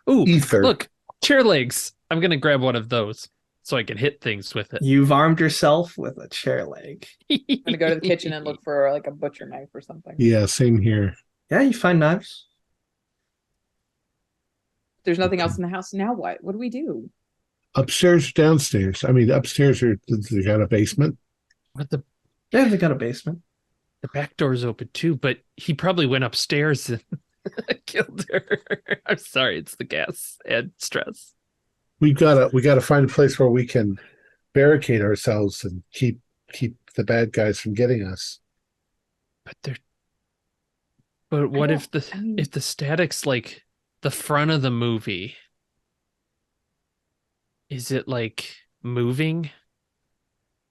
S3: Ooh,
S1: Ether.
S3: look, chair legs. I'm gonna grab one of those so I can hit things with it.
S2: You've armed yourself with a chair leg.
S4: I'm gonna go to the kitchen and look for like a butcher knife or something.
S1: Yeah, same here.
S2: Yeah, you find knives.
S4: There's nothing else in the house. Now what? What do we do?
S1: Upstairs, downstairs. I mean, upstairs they got a basement.
S3: But the
S2: Yeah, they got a basement.
S3: back door's open too, but he probably went upstairs and killed her. I'm sorry, it's the gas and stress.
S1: We gotta find a place where we can barricade ourselves and keep the bad guys from getting us.
S3: But what if
S4: mean-
S3: if the static's like the front of the movie? Is it like moving?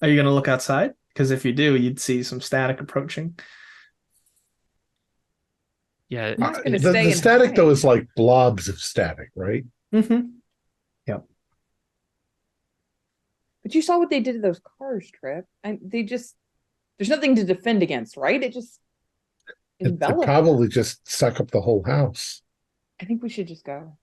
S2: Are you going to look outside? Because if you do, you'd see some static approaching.
S3: Yeah,
S4: I'm just gonna
S1: The
S4: stay and
S1: static
S4: hide.
S1: though is like blobs of static, right?
S2: Mm-hmm.
S4: But you saw what they did to those cars, Trip. And there's nothing to defend against, right? It just
S1: It
S4: enveloped.
S1: probably just suck up the whole house.
S4: I think we should just go.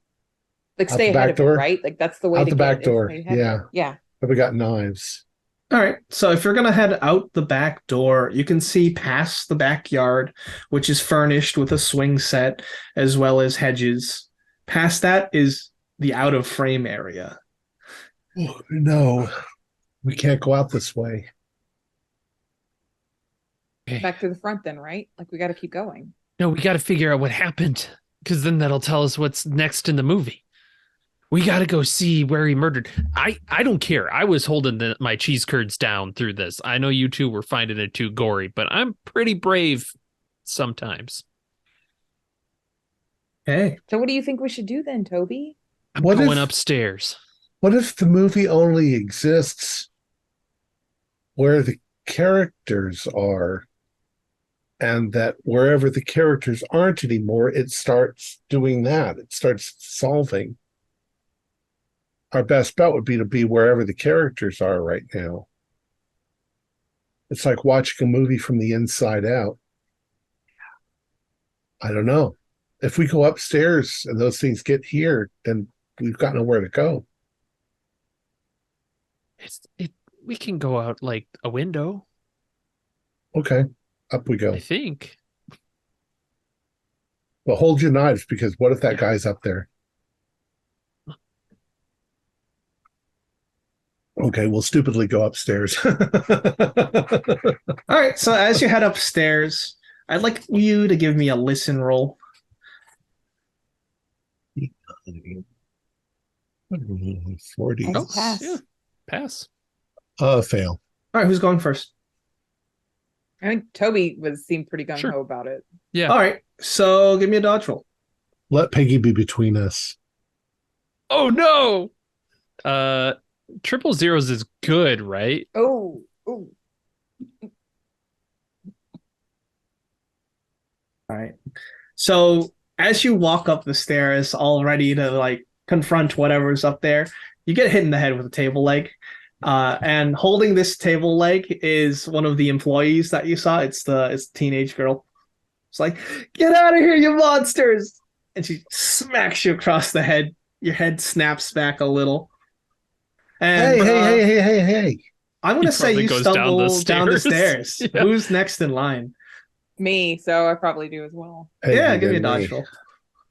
S4: Like
S1: Out
S4: stay
S1: the
S4: ahead
S1: back
S4: of it,
S1: door?
S4: right? Like that's the way
S1: Out
S4: to
S1: the
S4: get
S1: back
S4: it, is
S1: door,
S4: stay ahead of
S1: yeah.
S4: it. Yeah.
S1: But we got knives.
S2: All right. So if you're going to head out the back door, you can see past the backyard, which is furnished with a swing set as well as hedges. Past that is the out of frame area.
S1: Oh, no, we can't go out this way.
S3: okay.
S4: Back to the front then, right? Like we got to keep going.
S3: No, we got to figure out what happened because then that'll tell us what's next in the movie. We got to go see where he murdered. I don't care. I was holding my cheese curds down through this. I know you two were finding it too gory, but I'm pretty brave sometimes.
S2: Hey,
S4: So what do you think we should do then, Toby?
S3: I'm
S1: What
S3: going
S1: if-
S3: upstairs.
S1: What if the movie only exists where the characters are, and that wherever the characters aren't anymore, it starts doing that? It starts solving. Our best bet would be to be wherever the characters are right now. It's like watching a movie from the inside out. I don't know. If we go upstairs and those things get here, then we've got nowhere to go.
S3: We can go out like a window.
S1: Okay, up we go.
S3: I think.
S1: Well, hold your knives because what if that
S3: Yeah.
S1: guy's up there? Okay, we'll stupidly go upstairs.
S2: All right. So as you head upstairs, I'd like you to give me a listen roll.
S1: 40.
S4: Nice pass.
S3: Yeah. Pass.
S1: Fail.
S2: All right. Who's going first?
S4: I think Toby seemed pretty gung ho
S3: Sure.
S4: about it.
S3: Yeah.
S2: All right. So give me a dodge roll.
S1: Let Peggy be between us.
S3: Oh no. 000 is good, right?
S4: Oh.
S2: All right. So as you walk up the stairs, all ready to like confront whatever's up there, you get hit in the head with a table leg. And holding this table leg is one of the employees that you saw. It's the teenage girl. It's like, get out of here, you monsters! And she smacks you across the head. Your head snaps back a little. And
S1: Hey.
S2: I'm gonna say
S3: probably
S2: you
S3: goes down the
S2: stumble down the
S3: stairs.
S2: stairs.
S3: Yeah.
S2: Who's next in line?
S4: Me, so I probably do as well.
S1: Peggy,
S2: Yeah, give me a
S1: then
S2: dodge roll.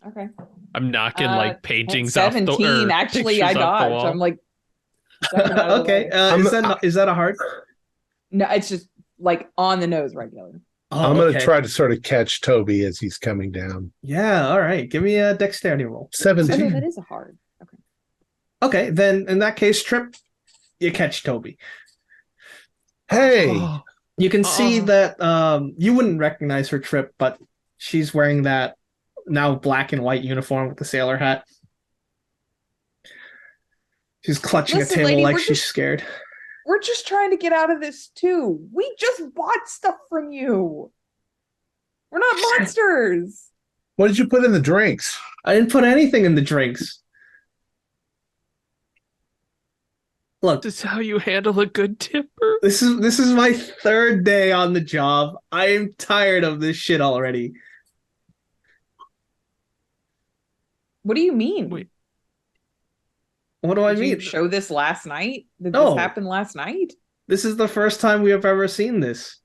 S4: Okay.
S3: I'm knocking like paintings
S4: 17.
S3: off the or
S4: Actually, I
S3: pictures off the
S4: dodged.
S3: wall.
S4: I'm like, stepping out of the
S2: Okay,
S4: way.
S2: is that a hard?
S4: No, it's just like on the nose regular.
S2: Oh,
S1: I'm going to
S2: okay.
S1: try to sort of catch Toby as he's coming down.
S2: Yeah, all right. Give me a dexterity roll.
S4: Oh, no,
S1: 17.
S4: that is a hard. Okay.
S2: Okay, then in that case, Trip, you catch Toby.
S1: Hey.
S3: Oh,
S2: You can see
S3: Oh.
S2: that you wouldn't recognize her, Trip, but she's wearing that now black and white uniform with the sailor hat. She's clutching
S4: Listen,
S2: a table
S4: lady,
S2: like
S4: we're
S2: she's
S4: just-
S2: scared.
S4: We're just trying to get out of this too. We just bought stuff from you. We're not monsters.
S1: What did you put in the drinks?
S2: I didn't put anything in the drinks. Look,
S3: this is how you handle a good tipper.
S2: this is my third day on the job. I'm tired of this shit already.
S4: What do you mean?
S3: Wait.
S2: What do I
S4: Did you
S2: mean?
S4: show this last night? Did
S2: No.
S4: this happen last night?
S2: This is the first time we have ever seen this.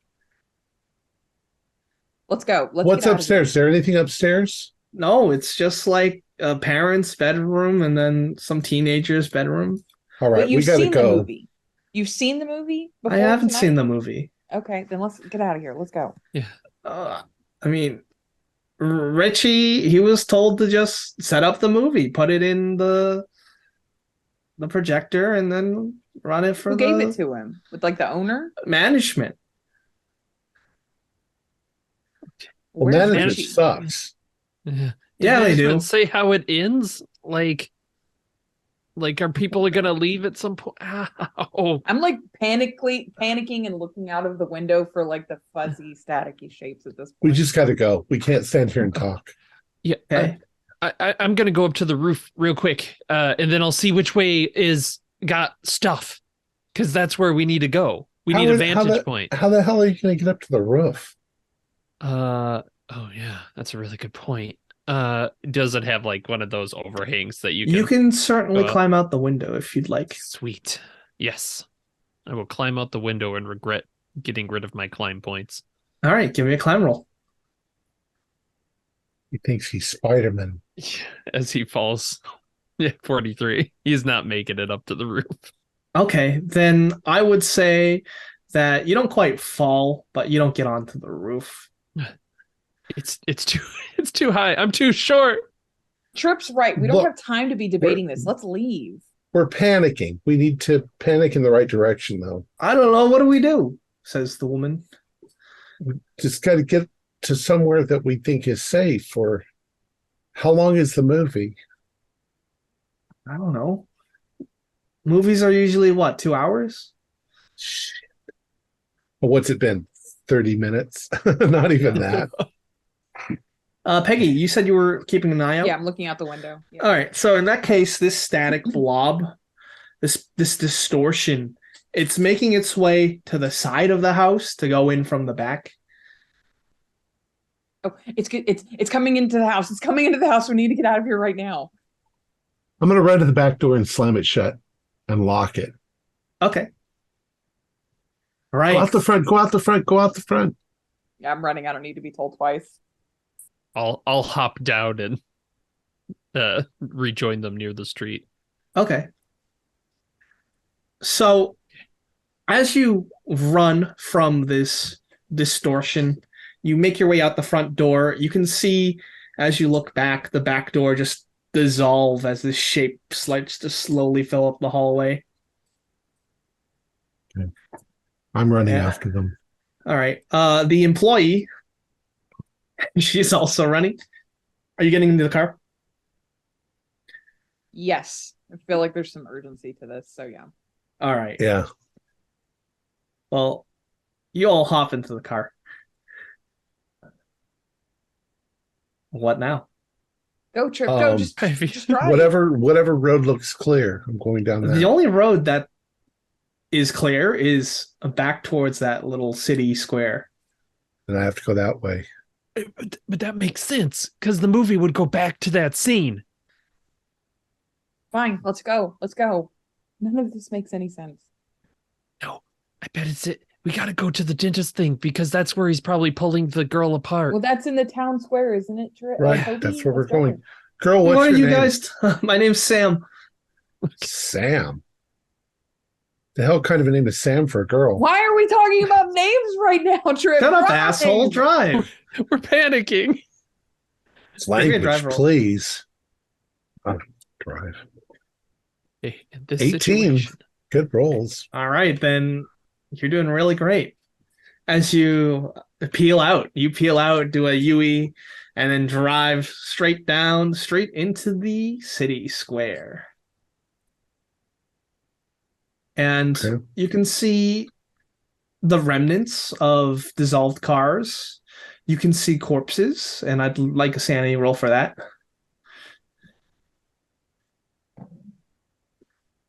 S4: Let's go. Let's
S1: What's
S4: get out of
S1: upstairs? Is there anything upstairs?
S2: No, it's just like a parent's bedroom and then some teenager's bedroom.
S1: All
S4: here.
S1: right,
S4: But
S1: we
S4: you've
S1: got to
S4: seen the
S1: go.
S4: movie. You've seen the movie before
S2: I haven't
S4: tonight?
S2: seen the movie.
S4: Okay, then let's get out of here. Let's go.
S2: I mean, Richie, he was told to just set up the movie, put it in the projector, and then run it for
S4: Who
S2: the
S4: gave it to him? With like the owner?
S2: management.
S1: Well,
S4: Where's
S1: management
S4: Richie?
S1: sucks.
S3: Yeah,
S2: Yeah, they do.
S3: management say how it ends. Like are people gonna leave at some point? Oh,
S4: I'm like panicking and looking out of the window for like the fuzzy, staticky shapes at this point.
S1: We just got to go. We can't stand here and talk.
S3: yeah.
S2: Okay.
S3: I'm gonna go up to the roof real quick, and then I'll see which way is got stuff, because that's where we need to go. We need a vantage point.
S1: How the hell are you going to get up to the roof?
S3: Oh yeah, that's a really good point. Does it have like one of those overhangs that
S2: You can certainly
S3: go up?
S2: climb out the window if you'd like.
S3: Sweet. Yes. I will climb out the window and regret getting rid of my climb points.
S2: All right, give me a climb roll.
S1: He thinks he's Spider-Man.
S3: As he falls. Yeah, 43. He's not making it up to the roof.
S2: Okay, then I would say that you don't quite fall, but you don't get onto the roof.
S3: It's too high. I'm too short.
S4: Trip's right. We don't
S1: Look,
S4: have time to be debating this. Let's leave.
S1: We're panicking. We need to panic in the right direction, though.
S2: I don't know. What do we do? Says the woman.
S1: We just got to get to somewhere that we think is safe. Or how long is the movie?
S2: I don't know. Movies are usually what, 2 hours?
S1: Shit. Well, what's it been? 30 minutes? Not even that.
S2: Peggy, you said you were keeping an eye out?
S4: Yeah, I'm looking out the window. Yeah.
S2: All right. So in that case, this static blob, this distortion, it's making its way to the side of the house to go in from the back.
S4: Oh, it's good. It's coming into the house. It's coming into the house. We need to get out of here right now.
S1: I'm going to run to the back door and slam it shut and lock it.
S2: Okay. Right.
S1: Go out the front, go out the front, go out the front.
S4: Yeah, I'm running. I don't need to be told twice.
S3: I'll hop down and rejoin them near the street.
S2: Okay. So as you run from this distortion, you make your way out the front door. You can see as you look back, the back door just dissolve as this shape starts to slowly fill up the hallway.
S1: Okay. I'm running
S2: Yeah.
S1: after them.
S2: All right. The employee, she's also running. Are you getting into the car?
S4: Yes. I feel like there's some urgency to this. So yeah.
S2: All right.
S1: Yeah.
S2: Well, you all hop into the car. What now?
S4: Go, Trip. Go. Just drive.
S1: Whatever road looks clear, I'm going down that.
S2: The only road that is clear is back towards that little city square.
S1: And I have to go that way.
S3: But that makes sense, because the movie would go back to that scene.
S4: Fine. Let's go. Let's go. None of this makes any sense.
S3: No, I bet it's it. We got to go to the dentist thing, because that's where he's probably pulling the girl apart.
S4: Well, that's in the town square, isn't it, Trip?
S1: Right.
S4: Toby?
S1: That's where we're
S4: Let's go.
S1: going. Girl,
S2: What
S1: what's
S2: are
S1: your
S2: you
S1: name?
S2: guys? My name's Sam.
S1: Sam. The hell kind of a name is Sam for a girl?
S4: Why are we talking about names right now, Trip?
S2: Shut up,
S4: Drive.
S2: asshole. Drive.
S3: We're panicking.
S1: It's
S2: Give me a
S1: language,
S2: drive roll.
S1: please. Drive.
S3: Hey, in this
S1: 18.
S3: situation,
S1: Good rolls.
S2: All right, then you're doing really great. As you peel out, do a UE, and then drive straight into the city square. And
S1: Okay.
S2: you can see the remnants of dissolved cars. You can see corpses, and I'd like a sanity roll for that.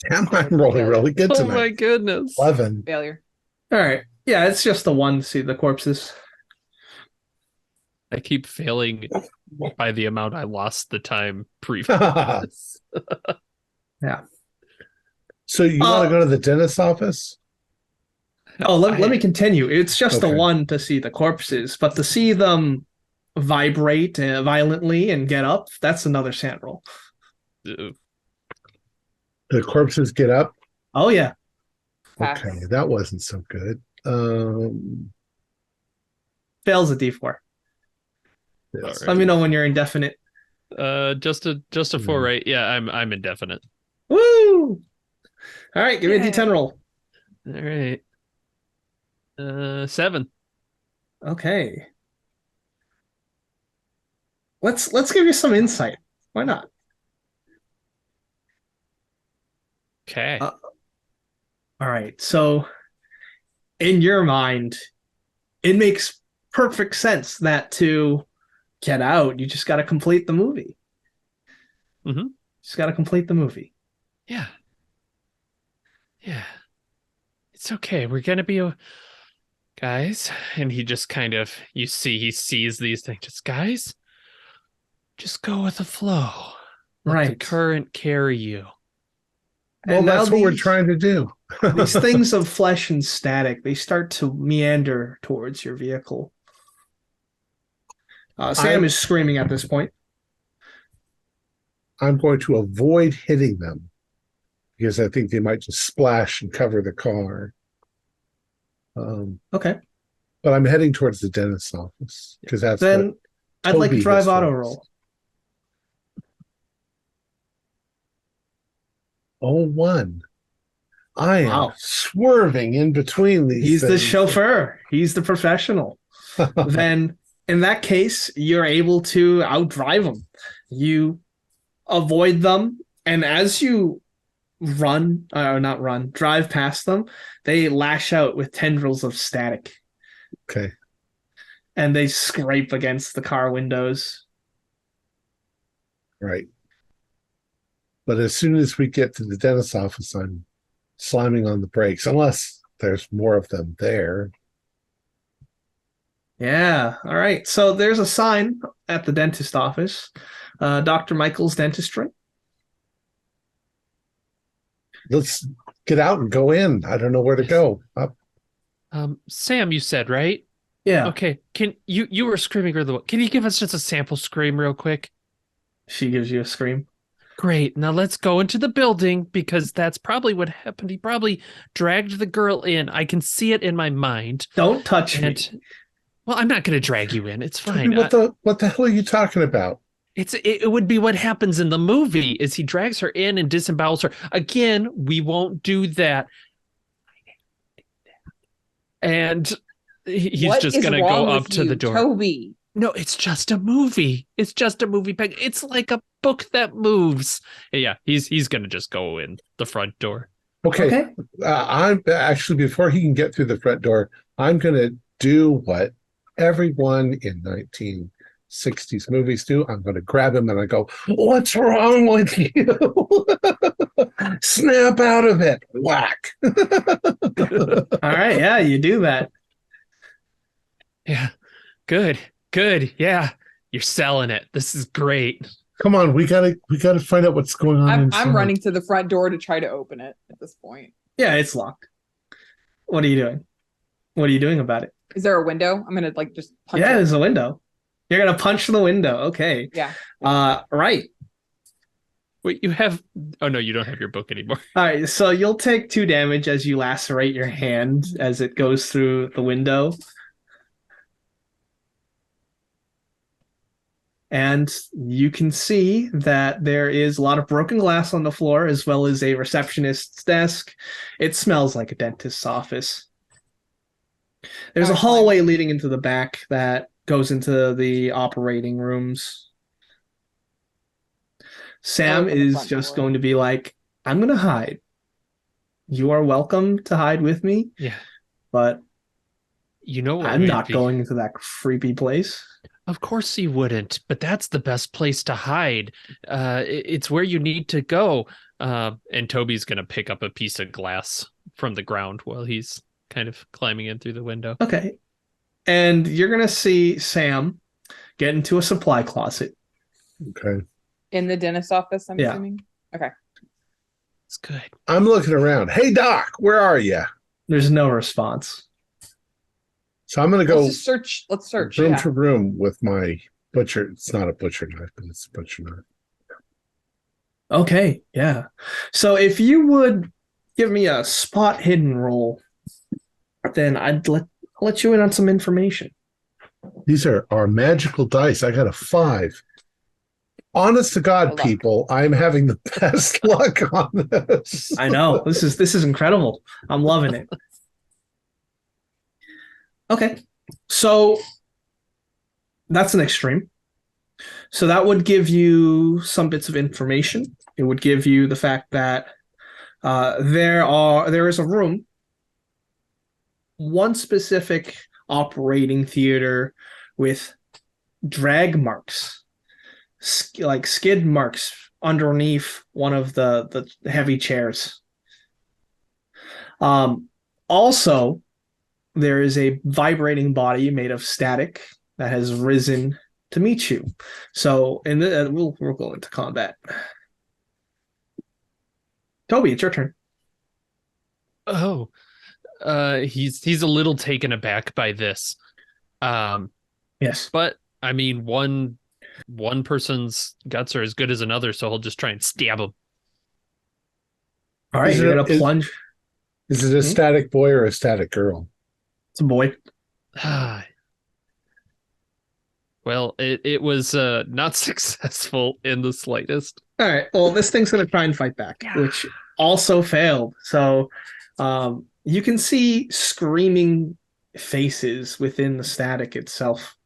S1: Damn, I'm rolling really good
S3: oh
S1: tonight.
S3: my goodness.
S1: 11.
S4: Failure.
S2: All right. Yeah, it's just the one to see the corpses.
S3: I keep failing by the amount I lost the time previous.
S2: Yeah.
S1: So you want to go to the dentist's office?
S2: Oh, let me continue. It's just the
S1: Okay.
S2: one to see the corpses, but to see them vibrate violently and get up, that's another sand roll.
S3: Uh,
S1: The corpses get up?
S2: Oh, yeah.
S4: Pass.
S1: Okay, that wasn't so good.
S2: Fails a D4.
S1: Yes.
S3: All
S2: Let me know when you're indefinite.
S3: just a 4, right? Yeah, I'm indefinite.
S2: Woo! All right, give me a
S4: Yeah.
S2: D10 roll.
S3: All right. 7.
S2: Okay. Let's give you some insight. Why not?
S3: Okay.
S2: All right. So in your mind, it makes perfect sense that to get out, you just got to complete the movie.
S3: Mhm.
S2: Just got to complete the movie.
S3: Yeah. Yeah. It's okay. We're gonna be guys. And he just kind of, you see, he sees these things. Just guys, just go with the flow. Let the
S2: Right.
S3: current carry you.
S1: Well,
S2: And now
S1: that's what we're
S2: these-
S1: trying to do.
S2: These things of flesh and static, they start to meander towards your vehicle. Sam is screaming at this point.
S1: I'm going to avoid hitting them because I think they might just splash and cover the car.
S2: Okay.
S1: But I'm heading towards the dentist's office because that's
S2: Then
S1: what
S2: I'd like a
S1: Toby
S2: drive
S1: has
S2: auto
S1: told us.
S2: roll.
S1: Oh, 1. I am
S2: Wow.
S1: swerving in between these
S2: He's the
S1: things.
S2: chauffeur. He's the professional. Then in that case, you're able to outdrive them. You avoid them, and as you drive past them, they lash out with tendrils of static,
S1: Okay.
S2: and they scrape against the car windows.
S1: Right. But as soon as we get to the dentist's office, I'm slamming on the brakes, unless there's more of them there.
S2: Yeah. All right. So there's a sign at the dentist office, Dr. Michael's Dentistry.
S1: Let's get out and go in. I don't know where to go. Up.
S3: Sam, you said, right?
S2: Yeah.
S3: Okay. Can you were screaming or the can you give us just a sample scream real quick?
S2: She gives you a scream.
S3: Great. Now let's go into the building because that's probably what happened. He probably dragged the girl in. I can see it in my mind.
S2: Don't touch me.
S3: And well, I'm not going to drag you in. It's
S1: Toby,
S3: fine.
S1: what the hell are you talking about?
S3: It would be what happens in the movie is he drags her in and disembowels her. Again, we won't do that. And he's
S4: What
S3: just
S4: is
S3: going to
S4: wrong
S3: go
S4: with
S3: up to
S4: you,
S3: the door.
S4: Toby?
S3: No, it's just a movie. It's just a movie, Peg. It's like a book that moves. Yeah, he's going to just go in the front door.
S1: Okay. I'm actually, before he can get through the front door, I'm going to do what everyone in 1960s movies do. I'm going to grab him and I go, "What's wrong with you?" Snap out of it. Whack.
S2: All right, yeah, you do that.
S3: Yeah, good. Yeah, you're selling it. This is great.
S1: Come on, we gotta find out what's going on inside.
S4: I'm running to the front door to try to open it at this point.
S2: Yeah, it's locked. What are you doing? What are you doing about it?
S4: Is there a window? I'm gonna like just punch
S2: Yeah,
S4: it.
S2: there's a window. You're gonna punch the window. Okay.
S4: Yeah.
S2: Right.
S3: Wait, you have... Oh, no, you don't have your book anymore.
S2: All right, so you'll take 2 damage as you lacerate your hand as it goes through the window. And you can see that there is a lot of broken glass on the floor, as well as a receptionist's desk. It smells like a dentist's office. There's a hallway leading into the back that goes into the operating rooms. Sam is just going to be like, "I'm going to hide. You are welcome to hide with me.
S3: Yeah.
S2: But
S3: you know what
S2: I'm not going into that creepy place."
S3: Of course you wouldn't, but that's the best place to hide. It's where you need to go. And Toby's going to pick up a piece of glass from the ground while he's kind of climbing in through the window.
S2: Okay. And you're going to see Sam get into a supply closet.
S1: Okay.
S4: In the dentist's office, I'm assuming? Okay.
S3: It's good.
S1: I'm looking around. Hey, Doc, where are you?
S2: There's no response.
S1: So I'm going to go
S4: Let's search.
S1: room to room with my butcher. It's not a butcher knife, but it's a butcher knife.
S2: Okay, yeah. So if you would give me a spot hidden roll, then I'd let you in on some information.
S1: These are our magical dice. I got a 5. Honest to God, people, I'm having the best luck on this.
S2: I know. This is incredible. I'm loving it. Okay. So that's an extreme. So that would give you some bits of information. It would give you the fact that there is a room, one specific operating theater with drag marks, like skid marks underneath one of the heavy chairs. Also, there is a vibrating body made of static that has risen to meet you. So, we'll go into combat. Toby, it's your turn.
S3: Oh, he's a little taken aback by this.
S2: Yes,
S3: but I mean, one person's guts are as good as another, so he'll just try and stab him.
S2: All right, you're gonna plunge.
S1: Is it a static boy or a static girl?
S2: It's a boy.
S3: Well, it was not successful in the slightest.
S2: All right. Well, this thing's going to try and fight back, which also failed. So you can see screaming faces within the static itself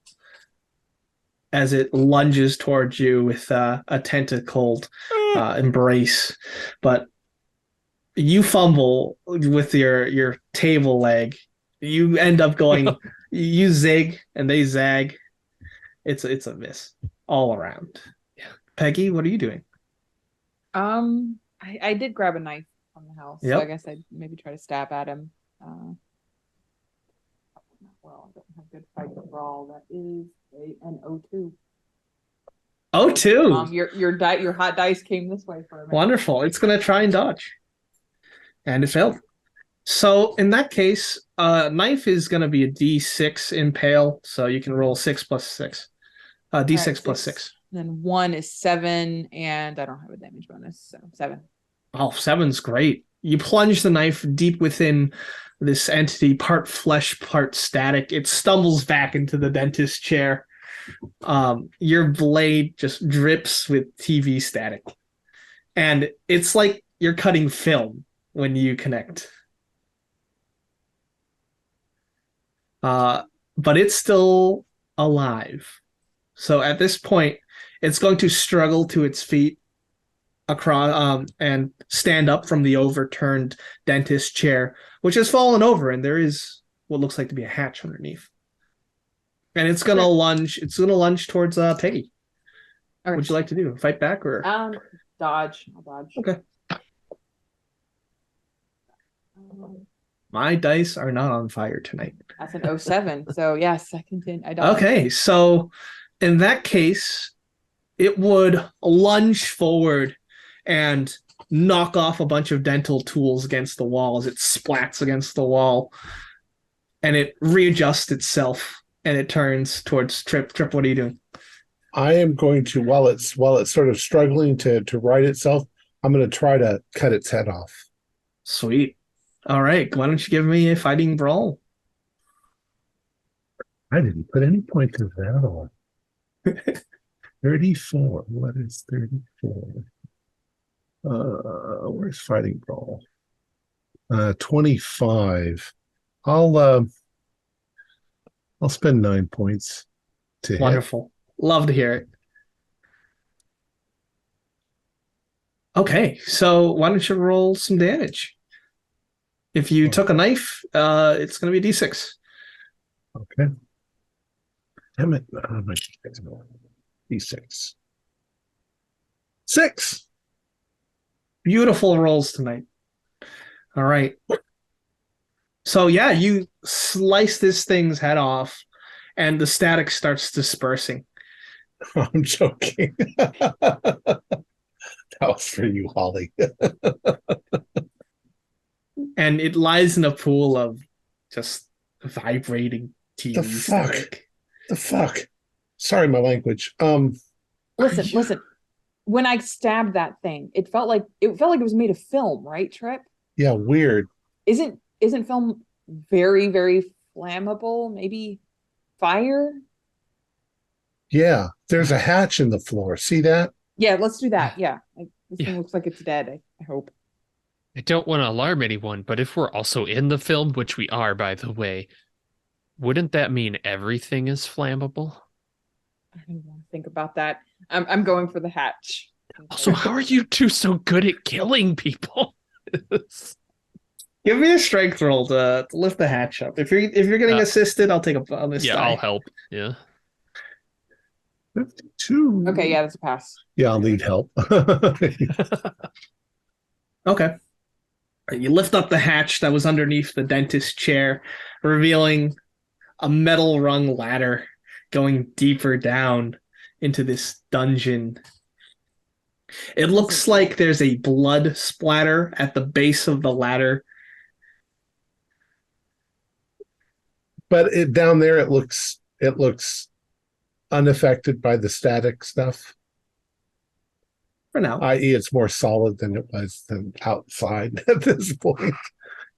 S2: as it lunges towards you with a tentacled embrace. But you fumble with your table leg. You end up going, you zig and they zag. It's a miss all around. Yeah. Peggy, what are you doing?
S4: I did grab a knife from the house, so I guess I'd maybe try to stab at him. Well, I don't have good fight brawl. That is an 02.
S2: 02.
S4: Your hot dice came this way for a minute.
S2: Wonderful. It's gonna try and dodge, and it failed. So in that case, knife is going to be a D6 impale, so you can roll 6 plus 6.
S4: All
S2: D6
S4: right,
S2: plus
S4: 6.
S2: 6.
S4: And then 1 is 7, and I don't have a damage bonus, so 7.
S2: Oh, 7's great. You plunge the knife deep within this entity, part flesh, part static. It stumbles back into the dentist chair. Your blade just drips with TV static. And it's like you're cutting film when you connect. But it's still alive. So at this point, it's going to struggle to its feet across and stand up from the overturned dentist chair, which has fallen over, and there is what looks like to be a hatch underneath. And it's gonna lunge. It's gonna lunge towards Peggy. What would you like to do? Fight back or
S4: dodge? I'll dodge.
S2: Okay. My dice are not on fire tonight.
S4: That's an 07. So yes, I continue. I dodge.
S2: Okay, so in that case, it would lunge forward and knock off a bunch of dental tools against the wall as it splats against the wall, and it readjusts itself and it turns towards Trip. Trip, what are you doing?
S1: I am going to, while it's sort of struggling to right itself, I'm going to try to cut its head off.
S2: Sweet. All right. Why don't you give me a fighting brawl?
S1: I didn't put any points of that on. 34. What is 34? Where's fighting brawl? 25. I'll spend 9 points to
S2: Wonderful. Love to hear it. Okay, so why don't you roll some damage? If you took a knife, it's going to be a D6.
S1: Okay. Damn it. D6. 6.
S2: Beautiful rolls tonight. All right. So yeah, you slice this thing's head off, and the static starts dispersing.
S1: I'm joking. That was for you, Holly.
S2: And it lies in a pool of just vibrating TV static.
S1: The fuck? Sorry, my language.
S4: Listen. When I stabbed that thing, it felt like it was made of film, right, Trip?
S1: Yeah, weird.
S4: Isn't film very, very flammable? Maybe fire?
S1: Yeah, there's a hatch in the floor. See that?
S4: Yeah, let's do that. Yeah. This thing looks like it's dead, I hope.
S3: I don't want to alarm anyone, but if we're also in the film, which we are, by the way, wouldn't that mean everything is flammable?
S4: I don't even want to think about that. I'm going for the hatch.
S3: Also, how are you two so good at killing people?
S2: Give me a strength roll to lift the hatch up. If you're getting assisted, I'll take a bonus.
S3: Yeah,
S2: die.
S3: I'll help. Yeah.
S1: 52.
S4: Okay, yeah, that's a pass.
S1: Yeah, I'll need help.
S2: Okay. You lift up the hatch that was underneath the dentist chair, revealing a metal rung ladder going deeper down into this dungeon. It looks like there's a blood splatter at the base of the ladder.
S1: But down there, it looks unaffected by the static stuff.
S2: For now.
S1: I.e., it's more solid than it was than outside at this point.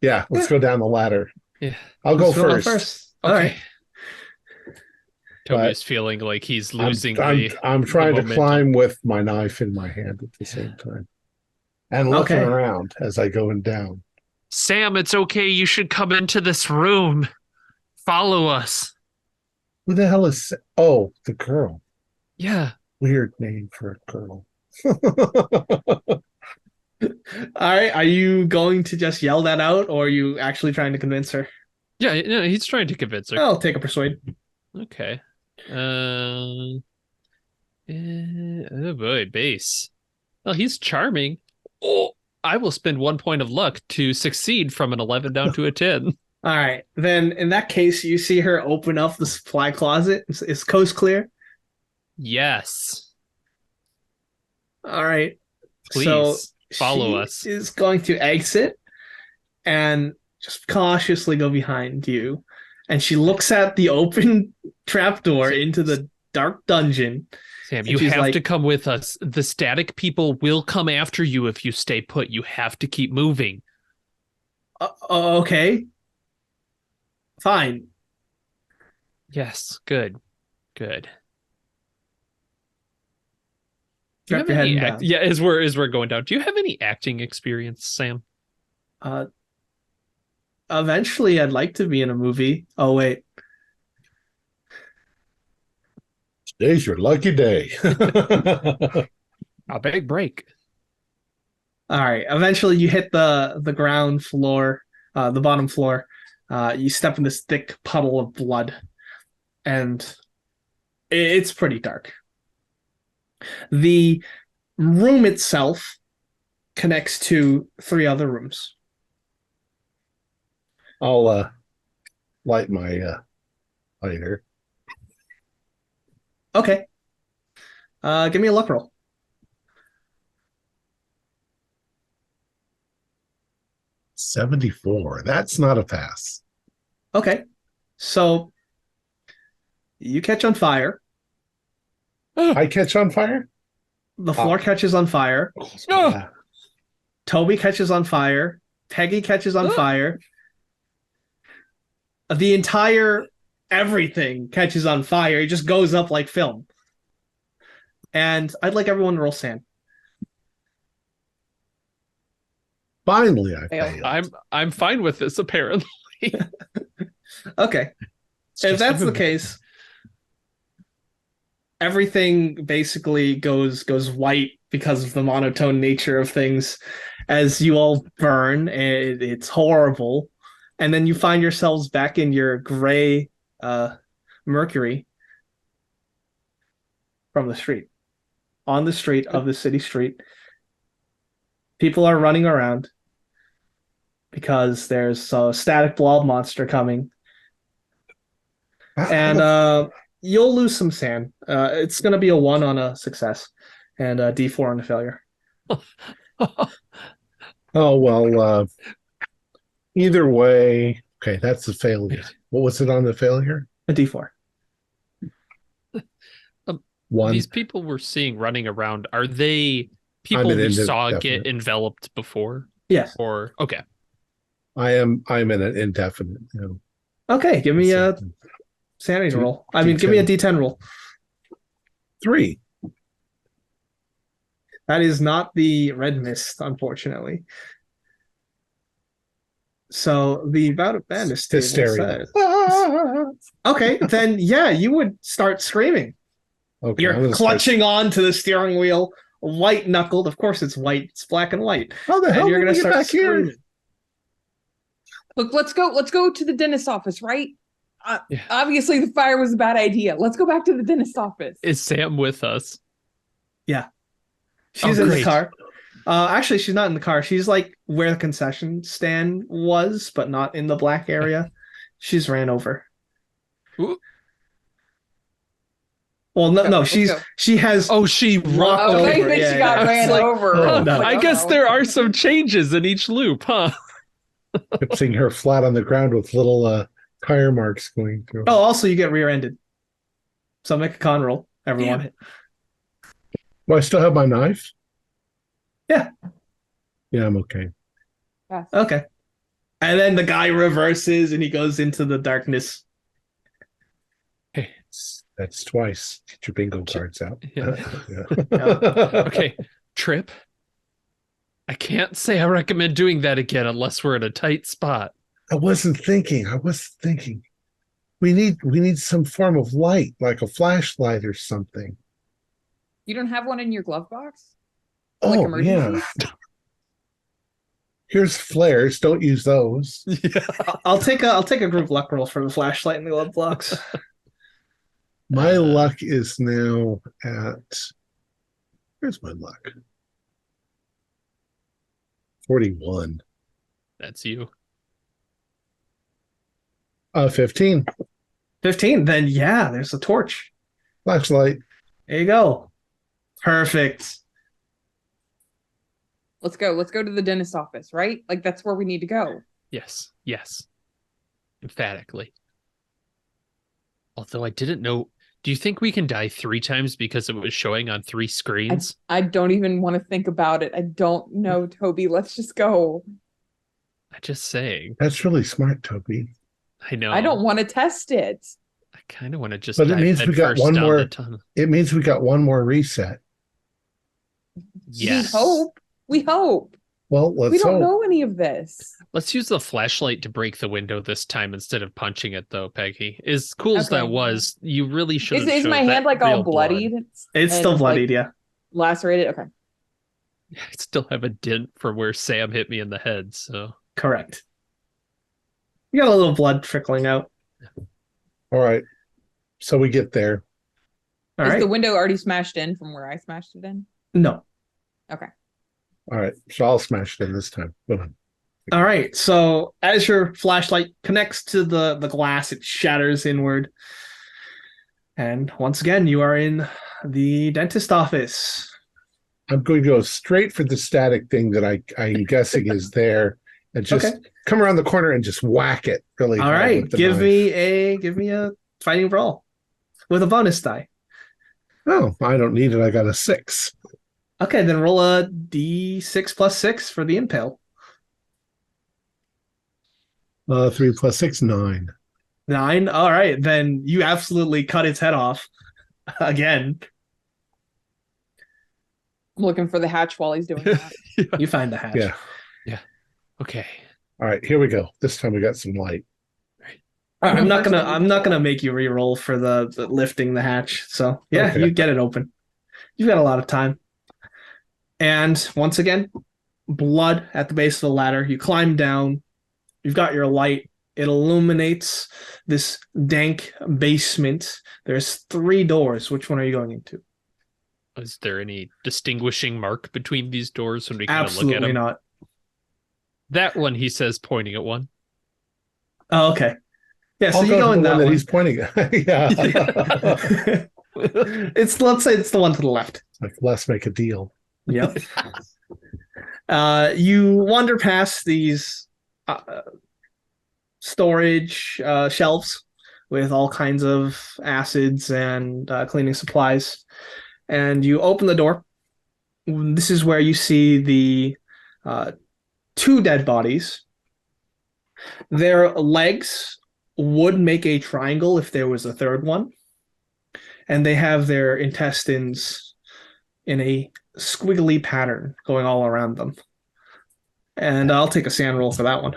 S1: Yeah, let's go down the ladder.
S3: Yeah.
S1: I'll go first.
S2: Okay. All right.
S3: Toby's feeling like he's losing
S1: I'm trying to climb with my knife in my hand at the same time. And looking around as I go down.
S3: Sam, it's okay. You should come into this room. Follow us.
S1: Who the hell is... Oh, the girl.
S3: Yeah.
S1: Weird name for a girl.
S2: All right. Are you going to just yell that out, or are you actually trying to convince her?
S3: Yeah, no, he's trying to convince her.
S2: I'll take a persuade.
S3: Okay. Oh boy, base. Well, he's charming. Oh, I will spend 1 point of luck to succeed from an 11 down to a 10.
S2: All right. Then in that case, you see her open up the supply closet. Is coast clear?
S3: Yes.
S2: All right.
S3: Please
S2: so
S3: follow us.
S2: Is going to exit and just cautiously go behind you, and she looks at the open trapdoor into the dark dungeon.
S3: Sam,
S2: And
S3: you
S2: she's
S3: have
S2: like,
S3: to come with us. The static people will come after you if you stay put. You have to keep moving.
S2: Okay, fine.
S3: Yes, good. Good. Do you
S2: Drop
S3: have
S2: your head
S3: any
S2: down.
S3: yeah, as we're going down, do you have any acting experience, Sam?
S2: Uh, Eventually, I'd like to be in a movie. Oh wait,
S1: Today's your lucky day.
S3: A big break.
S2: all right. Eventually, you hit the ground floor, the bottom floor. You step in this thick puddle of blood, and it's pretty dark. The room itself connects to 3 other rooms.
S1: I'll light my lighter.
S2: Okay. Give me a luck roll.
S1: 74. That's not a pass.
S2: Okay. So you catch on fire.
S1: I catch on fire?
S2: The floor catches on fire.
S3: No.
S2: Toby catches on fire. Peggy catches on fire. The entire everything catches on fire. It just goes up like film. And I'd like everyone to roll sand.
S1: Finally, I
S4: Fail.
S1: failed.
S3: I'm fine with this, apparently.
S2: Okay. If that's the case, everything basically goes white because of the monotone nature of things as you all burn. It's horrible. And then you find yourselves back in your gray Mercury from the street. On the street of the city street. People are running around because there's a static blob monster coming. And you'll lose some sand. It's going to be a 1 on a success and a D4 on a failure.
S1: Oh, well, either way. Okay, that's the failure. What was it on the failure?
S2: A D4.
S1: 1.
S3: These people we're seeing running around, are they people
S1: I'm
S3: we
S1: an
S3: saw
S1: indefinite.
S3: get enveloped before?
S2: Yes.
S3: Or okay.
S1: I'm in an indefinite.
S2: Okay, give me a sanity
S1: D-
S2: roll. I mean, give me a D10 roll.
S1: 3.
S2: That is not the red mist, unfortunately. So the bout of madness table
S1: Hysteria.
S2: says, okay, then yeah, you would start screaming.
S1: Okay,
S2: You're
S1: I'm gonna start-
S2: clutching on to the steering wheel, white knuckled. Of course, it's white. It's black and white.
S1: How the hell
S2: And you're
S1: did
S2: gonna
S1: we get
S2: start
S1: back here?
S2: screaming.
S4: Look, let's go to the dentist office, right?
S3: Yeah.
S4: Obviously, the fire was a bad idea. Let's go back to the dentist office.
S3: Is Sam with us?
S2: She's
S3: Oh,
S2: in the
S3: great.
S2: car. Actually, she's not in the car. She's like where the concession stand was, but not in the black area. She's ran over.
S3: Ooh.
S2: Well, no,
S4: Let's go.
S2: she has.
S3: Oh, she
S2: Walked
S3: rocked
S2: over.
S4: Okay,
S3: over.
S4: then
S2: Yeah,
S4: she got
S2: yeah.
S4: ran
S3: It's like,
S4: over.
S1: oh,
S2: no.
S3: I guess
S4: uh-oh.
S3: there are some changes in each loop, huh?
S1: Kept seeing her flat on the ground with little tire marks going through.
S2: Oh, also you get rear-ended. So make a con roll, everyone.
S3: Damn it.
S1: Do I still have my knife?
S2: Yeah.
S1: Yeah, I'm okay.
S4: Yes.
S2: Okay. And then the guy reverses and he goes into the darkness.
S3: Hey,
S1: That's twice. Get your bingo cards out.
S3: yeah.
S1: Yeah.
S3: Okay, Trip. I can't say I recommend doing that again unless we're in a tight spot.
S1: I wasn't thinking. We need some form of light, like a flashlight or something.
S4: You don't have one in your glove box?
S1: Oh,
S4: Like
S1: yeah.
S4: emergencies?
S1: Here's flares. Don't use those.
S2: I'll take a group luck roll for the flashlight and the glove box.
S1: My luck is now at. Where's my luck? 41.
S3: That's you.
S1: 15.
S2: 15. Then yeah, there's a torch.
S1: Flashlight.
S2: There you go. Perfect.
S4: Let's go. Let's go to the dentist office, right? Like that's where we need to go.
S3: Yes. Emphatically. Although I didn't know. Do you think we can die 3 times because it was showing on 3 screens?
S4: I don't even want to think about it. I don't know, Toby. Let's just go.
S3: I'm just saying.
S1: That's really smart, Toby.
S3: I know.
S4: I don't want to test it.
S3: I kind of want to just
S1: But it
S3: dive
S1: means we got
S3: headfirst
S1: one
S3: down
S1: more.
S3: the tunnel.
S1: It means we got one more reset.
S3: Yes.
S4: We hope.
S1: Well, let's
S4: We don't
S1: hope.
S4: know any of this.
S3: Let's use the flashlight to break the window this time instead of punching it, though, Peggy. As cool as
S4: Okay.
S3: that was, you really should have
S4: Is
S3: showed
S4: my
S3: that
S4: hand like all
S3: real blood.
S4: bloodied?
S2: It's
S4: And,
S2: still bloodied,
S4: like,
S2: yeah.
S4: lacerated? Okay.
S3: I still have a dent from where Sam hit me in the head, so...
S2: Correct. You got a little blood trickling out.
S1: All right. So we get there.
S2: All
S4: Is
S2: right.
S4: the window already smashed in from where I smashed it in?
S2: No.
S4: Okay.
S1: All right. So I'll smash it in this time. Boom.
S2: All right. So as your flashlight connects to the glass, it shatters inward. And once again, you are in the dentist office.
S1: I'm going to go straight for the static thing that I'm guessing is there, and just come around the corner and just whack it really
S2: All
S1: hard
S2: right.
S1: with the
S2: Give
S1: knife.
S2: me a fighting brawl with a bonus die.
S1: Oh, I don't need it. I got a 6.
S2: Okay, then roll a d6 plus 6 for the impale.
S1: 3 plus 6, 9.
S2: 9. All right, then you absolutely cut its head off again.
S4: I'm looking for the hatch while he's doing that.
S2: You find the hatch.
S1: Yeah.
S3: Okay.
S1: All right, here we go. This time we got some light.
S2: I'm not gonna make you re-roll for the lifting the hatch. So yeah,
S1: Okay.
S2: you get it open. You've got a lot of time. And once again, blood at the base of the ladder. You climb down. You've got your light. It illuminates this dank basement. There's 3 doors. Which one are you going into?
S3: Is there any distinguishing mark between these doors when we kind of look at
S2: Absolutely
S3: them?
S2: not.
S3: That one, he says, pointing at one.
S2: Oh, okay. Yeah, so
S1: I'll
S2: you
S1: go
S2: go
S1: to
S2: in
S1: the
S2: that
S1: one that
S2: one.
S1: he's pointing at. Yeah.
S2: Let's say it's the one to the left.
S1: Like, let's make a deal.
S2: Yep. You wander past these storage shelves with all kinds of acids and cleaning supplies, and you open the door. This is where you see the 2 dead bodies. Their legs would make a triangle if there was a third one, and they have their intestines in a squiggly pattern going all around them. And I'll take a sand roll for that one.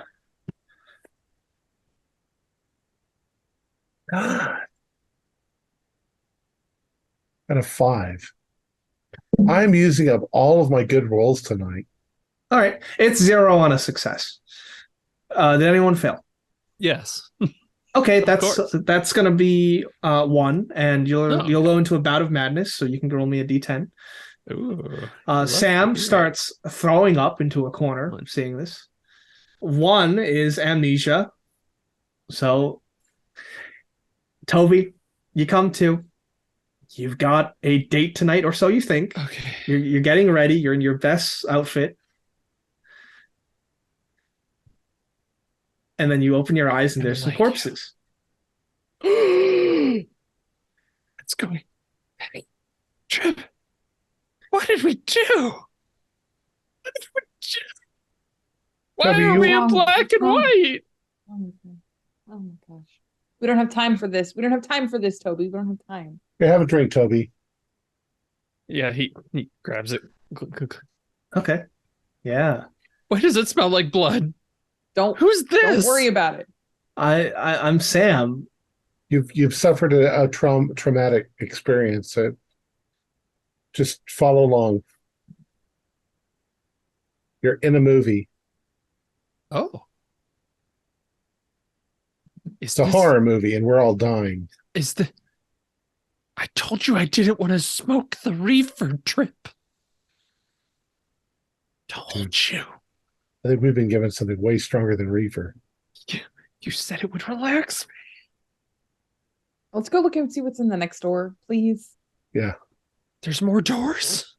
S1: God. Got a 5. I'm using up all of my good rolls tonight.
S2: All right, it's 0 on a success. Did anyone fail?
S3: Yes.
S2: Okay,
S3: Of course.
S2: that's gonna be 1, and you'll
S3: Oh.
S2: go into a bout of madness. So you can roll me a d10.
S3: Ooh, love to
S2: Sam
S3: hear it.
S2: starts throwing up into a corner. Seeing this, 1 is amnesia. So, Toby, you come to. You've got a date tonight, or so you think.
S3: Okay.
S2: You're getting ready. You're in your best outfit. And then you open your eyes and there's some
S3: like
S2: corpses.
S3: It's going. Hey, Trip. What did we do? What did we do? Why
S1: Toby,
S3: are we
S4: you-
S3: in black and white?
S4: Oh my gosh. Oh my gosh. We don't have time for this. We don't have time for this, Toby. We don't have time.
S1: Here, have a drink, Toby.
S3: Yeah, he grabs it.
S2: Okay. Yeah.
S3: Why does it smell like blood? Who's
S4: Don't
S3: this?
S4: worry about it.
S2: I'm Sam.
S1: You've suffered a traumatic experience. So just follow along. You're in a movie.
S3: Oh.
S1: It's a horror movie, and we're all dying.
S3: I told you I didn't want to smoke the reefer, Trip. Told you.
S1: I think we've been given something way stronger than reefer.
S3: You said it would relax me.
S4: Let's go look and see what's in the next door, please.
S1: Yeah.
S3: There's more doors.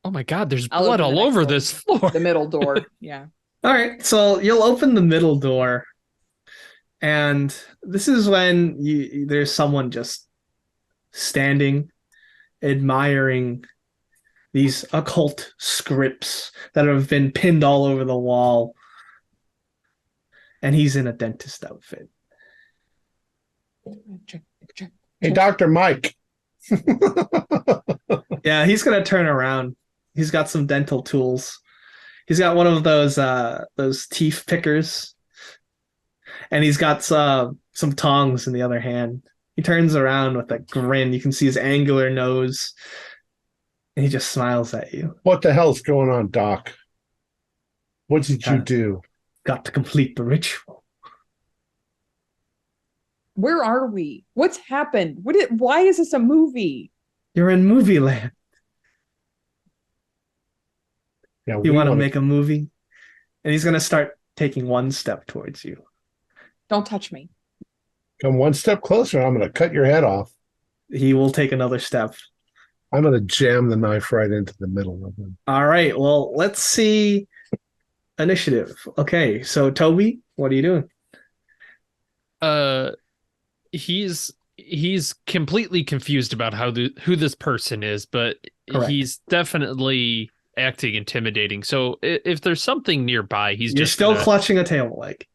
S3: Oh my God, there's
S4: I'll
S3: blood
S4: open the
S3: all
S4: next
S3: over
S4: door.
S3: this floor.
S4: The middle door. Yeah.
S2: All right, so you'll open the middle door, and this is when there's someone just standing, admiring these occult scripts that have been pinned all over the wall, and he's in a dentist outfit.
S1: Hey, Dr. Mike.
S2: Yeah, he's gonna turn around. He's got some dental tools. He's got one of those teeth pickers, and he's got some tongs in the other hand. He turns around with a grin. You can see his angular nose, and he just smiles at you.
S1: What the hell's going on, Doc? What did you do?
S2: Got to complete the ritual.
S4: Where are we? What's happened? Why is this a movie?
S2: You're in movie land.
S1: Yeah,
S2: You want to make a movie? And he's going to start taking one step towards you.
S4: Don't touch me.
S1: Come one step closer, I'm going to cut your head off.
S2: He will take another step.
S1: I'm going to jam the knife right into the middle of him.
S2: All right. Well, let's see initiative. Okay. So, Toby, what are you doing?
S3: He's completely confused about who this person is, but
S2: Correct.
S3: He's definitely acting intimidating. So if there's something nearby,
S2: You're still clutching a table leg.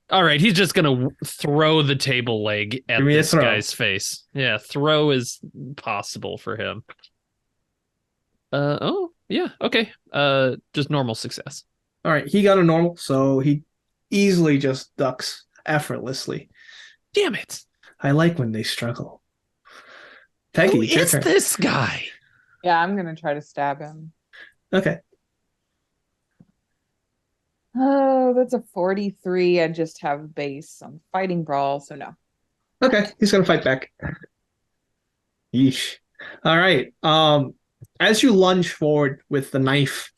S3: All right, he's just gonna throw the table leg at this guy's face. Yeah, throw is possible for him. Oh yeah, okay. Just normal success.
S2: All right, he got a normal, so he easily just ducks effortlessly.
S3: Damn it!
S2: I like when they struggle. Peggy,
S3: who is this guy?
S4: Yeah, I'm gonna try to stab him.
S2: Okay.
S4: Oh, that's a 43. I just have base. I'm fighting brawl, so no.
S2: Okay, he's gonna fight back. Yeesh. All right. As you lunge forward with the knife,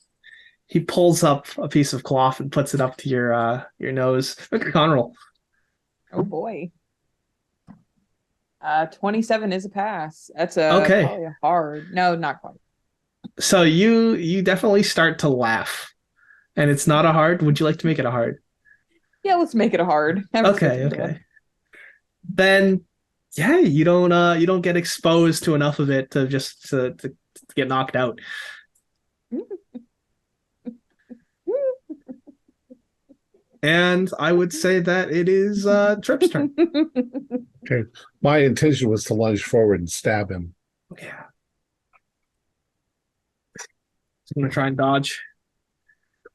S2: he pulls up a piece of cloth and puts it up to your nose. Make a con roll.
S4: Oh boy. 27 is a pass. That's
S2: Okay.
S4: Probably a hard. No, not quite.
S2: So you definitely start to laugh, and it's not a hard. Would you like to make it a hard?
S4: Yeah, let's make it a hard.
S2: Okay. Then, yeah, you don't get exposed to enough of it to get knocked out. And I would say that it is Trip's turn.
S1: Okay. My intention was to lunge forward and stab him.
S2: Yeah. I'm gonna try and dodge.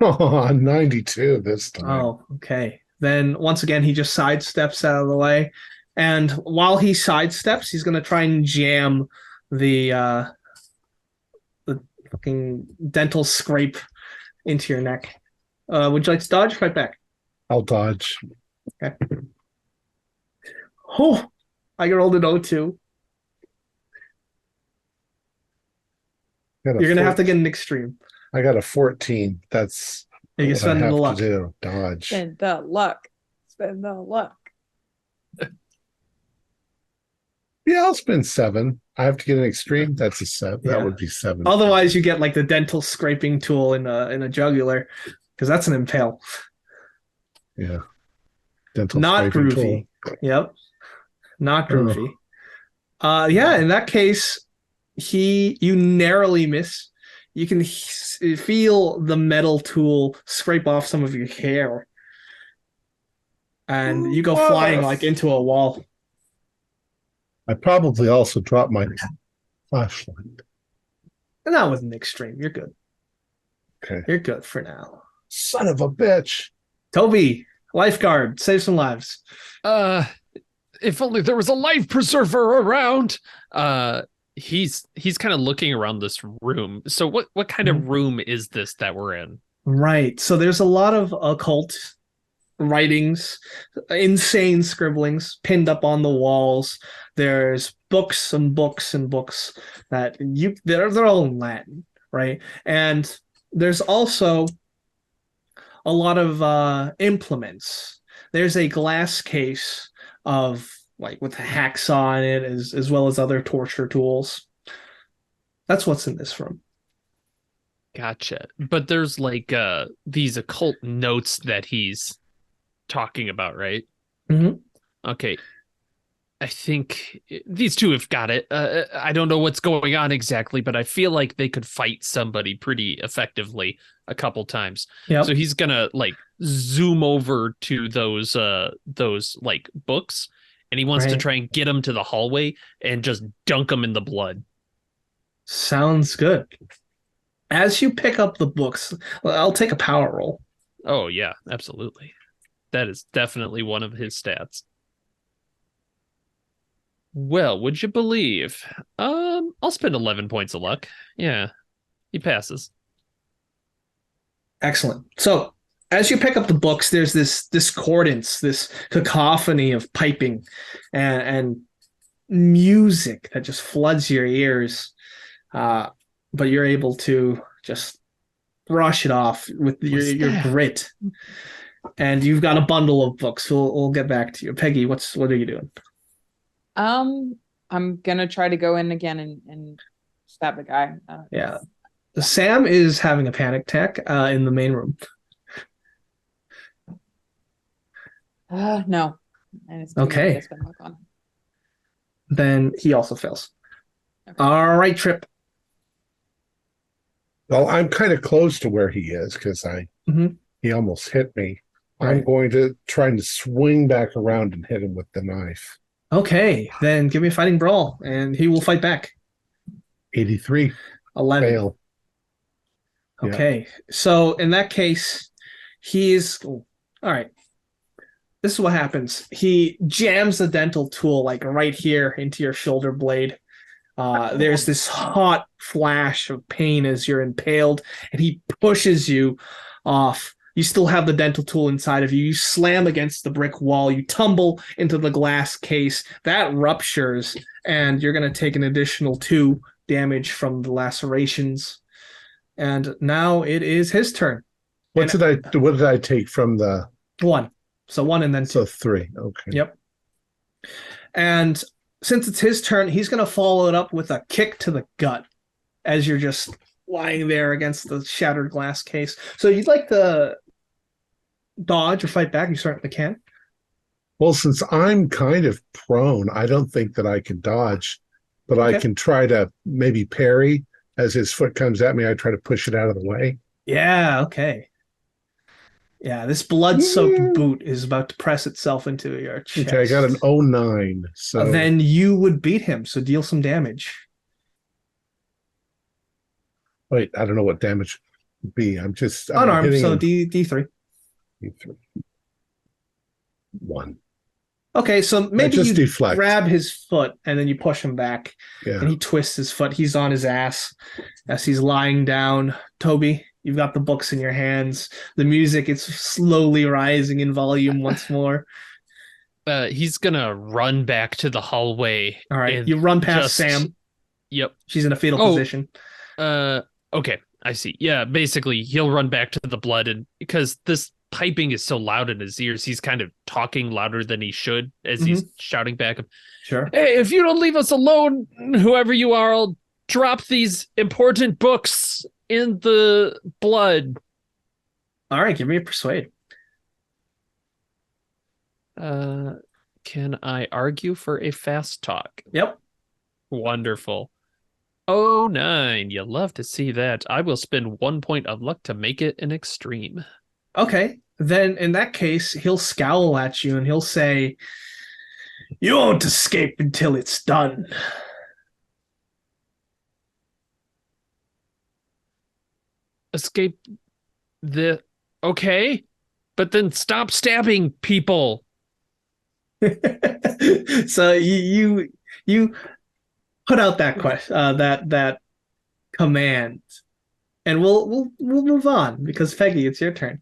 S1: Oh, 92 this time.
S2: Oh, okay. Then once again, he just sidesteps out of the way, and while he sidesteps, he's gonna try and jam the fucking dental scrape into your neck. Would you like to dodge? Fight back.
S1: I'll dodge.
S2: Okay. Oh, I rolled an 02. You're gonna have to get an extreme.
S1: I got a 14. That's
S2: you can spend the luck.
S1: To do. Dodge.
S4: Spend the luck. Spend the luck.
S1: Yeah, I'll spend 7. I have to get an extreme. That's a 7.
S2: Yeah.
S1: That would be 7.
S2: Otherwise, you get like the dental scraping tool in a jugular, because that's an impale.
S1: Yeah. Dental
S2: not groovy.
S1: Tool.
S2: Yep. Not groovy. Yeah, in that case, you narrowly miss. You can feel the metal tool scrape off some of your hair. And you go flying like into a wall.
S1: I probably also dropped my flashlight.
S2: And that wasn't extreme. You're good.
S1: Okay.
S2: You're good for now.
S1: Son of a bitch.
S2: Toby, lifeguard, save some lives.
S3: If only there was a life preserver around. He's kind of looking around this room. So what kind of room is this that we're in?
S2: Right. So there's a lot of occult writings, insane scribblings pinned up on the walls. There's books and books and books that they're all in Latin, right? And there's also a lot of implements. There's a glass case of like with a hacksaw in it, as well as other torture tools. That's what's in this room.
S3: Gotcha. But there's like these occult notes that he's talking about, right?
S2: Mhm.
S3: Okay. I think these two have got it. I don't know what's going on exactly, but I feel like they could fight somebody pretty effectively a couple times.
S2: Yep.
S3: So he's gonna like zoom over to those like books, and he wants to
S2: Right.
S3: try and get them to the hallway and just dunk them in the blood.
S2: Sounds good. As you pick up the books, I'll take a power roll.
S3: Oh yeah, absolutely. That is definitely one of his stats. Well, would you believe? I'll spend 11 points of luck. Yeah, he passes.
S2: Excellent. So, as you pick up the books, there's this discordance, this cacophony of piping and music that just floods your ears. But you're able to just brush it off with your grit. And you've got a bundle of books. We'll get back to you. Peggy, what are you doing?
S4: I'm gonna try to go in again and stab the guy.
S2: Yeah. Sam is having a panic attack in the main room.
S4: No. And it's
S2: Okay.
S4: spend luck on.
S2: Then he also fails.
S4: Okay.
S2: All right, Trip.
S1: Well, I'm kind of close to where he is because
S2: Mhm.
S1: he almost hit me.
S2: Right.
S1: I'm going to try to swing back around and hit him with the knife.
S2: Okay, then give me a fighting brawl, and he will fight back.
S1: 83.
S2: 11.
S1: Fail.
S2: Okay, so in that case, all right. This is what happens. He jams the dental tool like right here into your shoulder blade. There's this hot flash of pain as you're impaled, and he pushes you off. You still have the dental tool inside of you. You slam against the brick wall. You tumble into the glass case. That ruptures, and you're going to take an additional 2 damage from the lacerations. And now it is his turn.
S1: What did I take from the
S2: 1? So 1 and then 2.
S1: So 3. Okay.
S2: Yep. And since it's his turn, he's going to follow it up with a kick to the gut as you're just lying there against the shattered glass case. So you'd like to dodge or fight back? You certainly can.
S1: Well, since I'm kind of prone, I don't think that I can dodge, but I can try to maybe parry. As his foot comes at me, I try to push it out of the way.
S2: Yeah, okay. Yeah, this blood-soaked boot is about to press itself into your chest.
S1: Okay, I got an 09. So
S2: then you would beat him, so deal some damage.
S1: Wait, I don't know what damage would be. I'm
S2: unarmed, so D3.
S1: D3. 1.
S2: Okay, so maybe you
S1: deflect.
S2: Grab his foot and then you push him back.
S1: Yeah.
S2: And he twists his foot. He's on his ass as he's lying down. Toby, you've got the books in your hands. The music is slowly rising in volume once more.
S3: He's gonna run back to the hallway.
S2: All right, you run past Sam.
S3: Yep.
S2: She's in a fetal position.
S3: Okay, I see. Yeah, basically he'll run back to the blood, and because this piping is so loud in his ears, he's kind of talking louder than he should as he's shouting back.
S2: Sure.
S3: Hey, if you don't leave us alone, whoever you are, I'll drop these important books in the blood.
S2: All right, give me a persuade.
S3: Can I argue for a fast talk?
S2: Yep.
S3: Wonderful. Oh, 9. You love to see that. I will spend 1 point of luck to make it an extreme.
S2: Okay. Then in that case, he'll scowl at you and he'll say, "You won't escape until it's done."
S3: Escape the... Okay, but then stop stabbing people.
S2: So you put out that question, that command, and we'll move on because Peggy, it's your turn.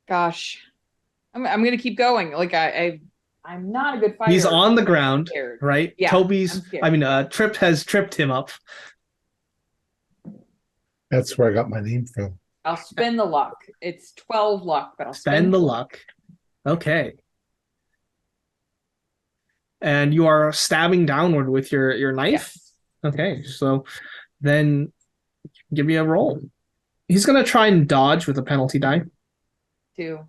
S4: Gosh, I'm gonna keep going. Like I'm not a good fighter.
S2: He's on the ground, right?
S4: Yeah,
S2: Trip has tripped him up.
S1: That's where I got my name from.
S4: I'll spend the luck. It's 12 luck, but I'll
S2: Spend the luck. Okay. And you are stabbing downward with your knife?
S4: Yes.
S2: Okay, so then give me a roll. He's gonna try and dodge with a penalty die.
S4: 2.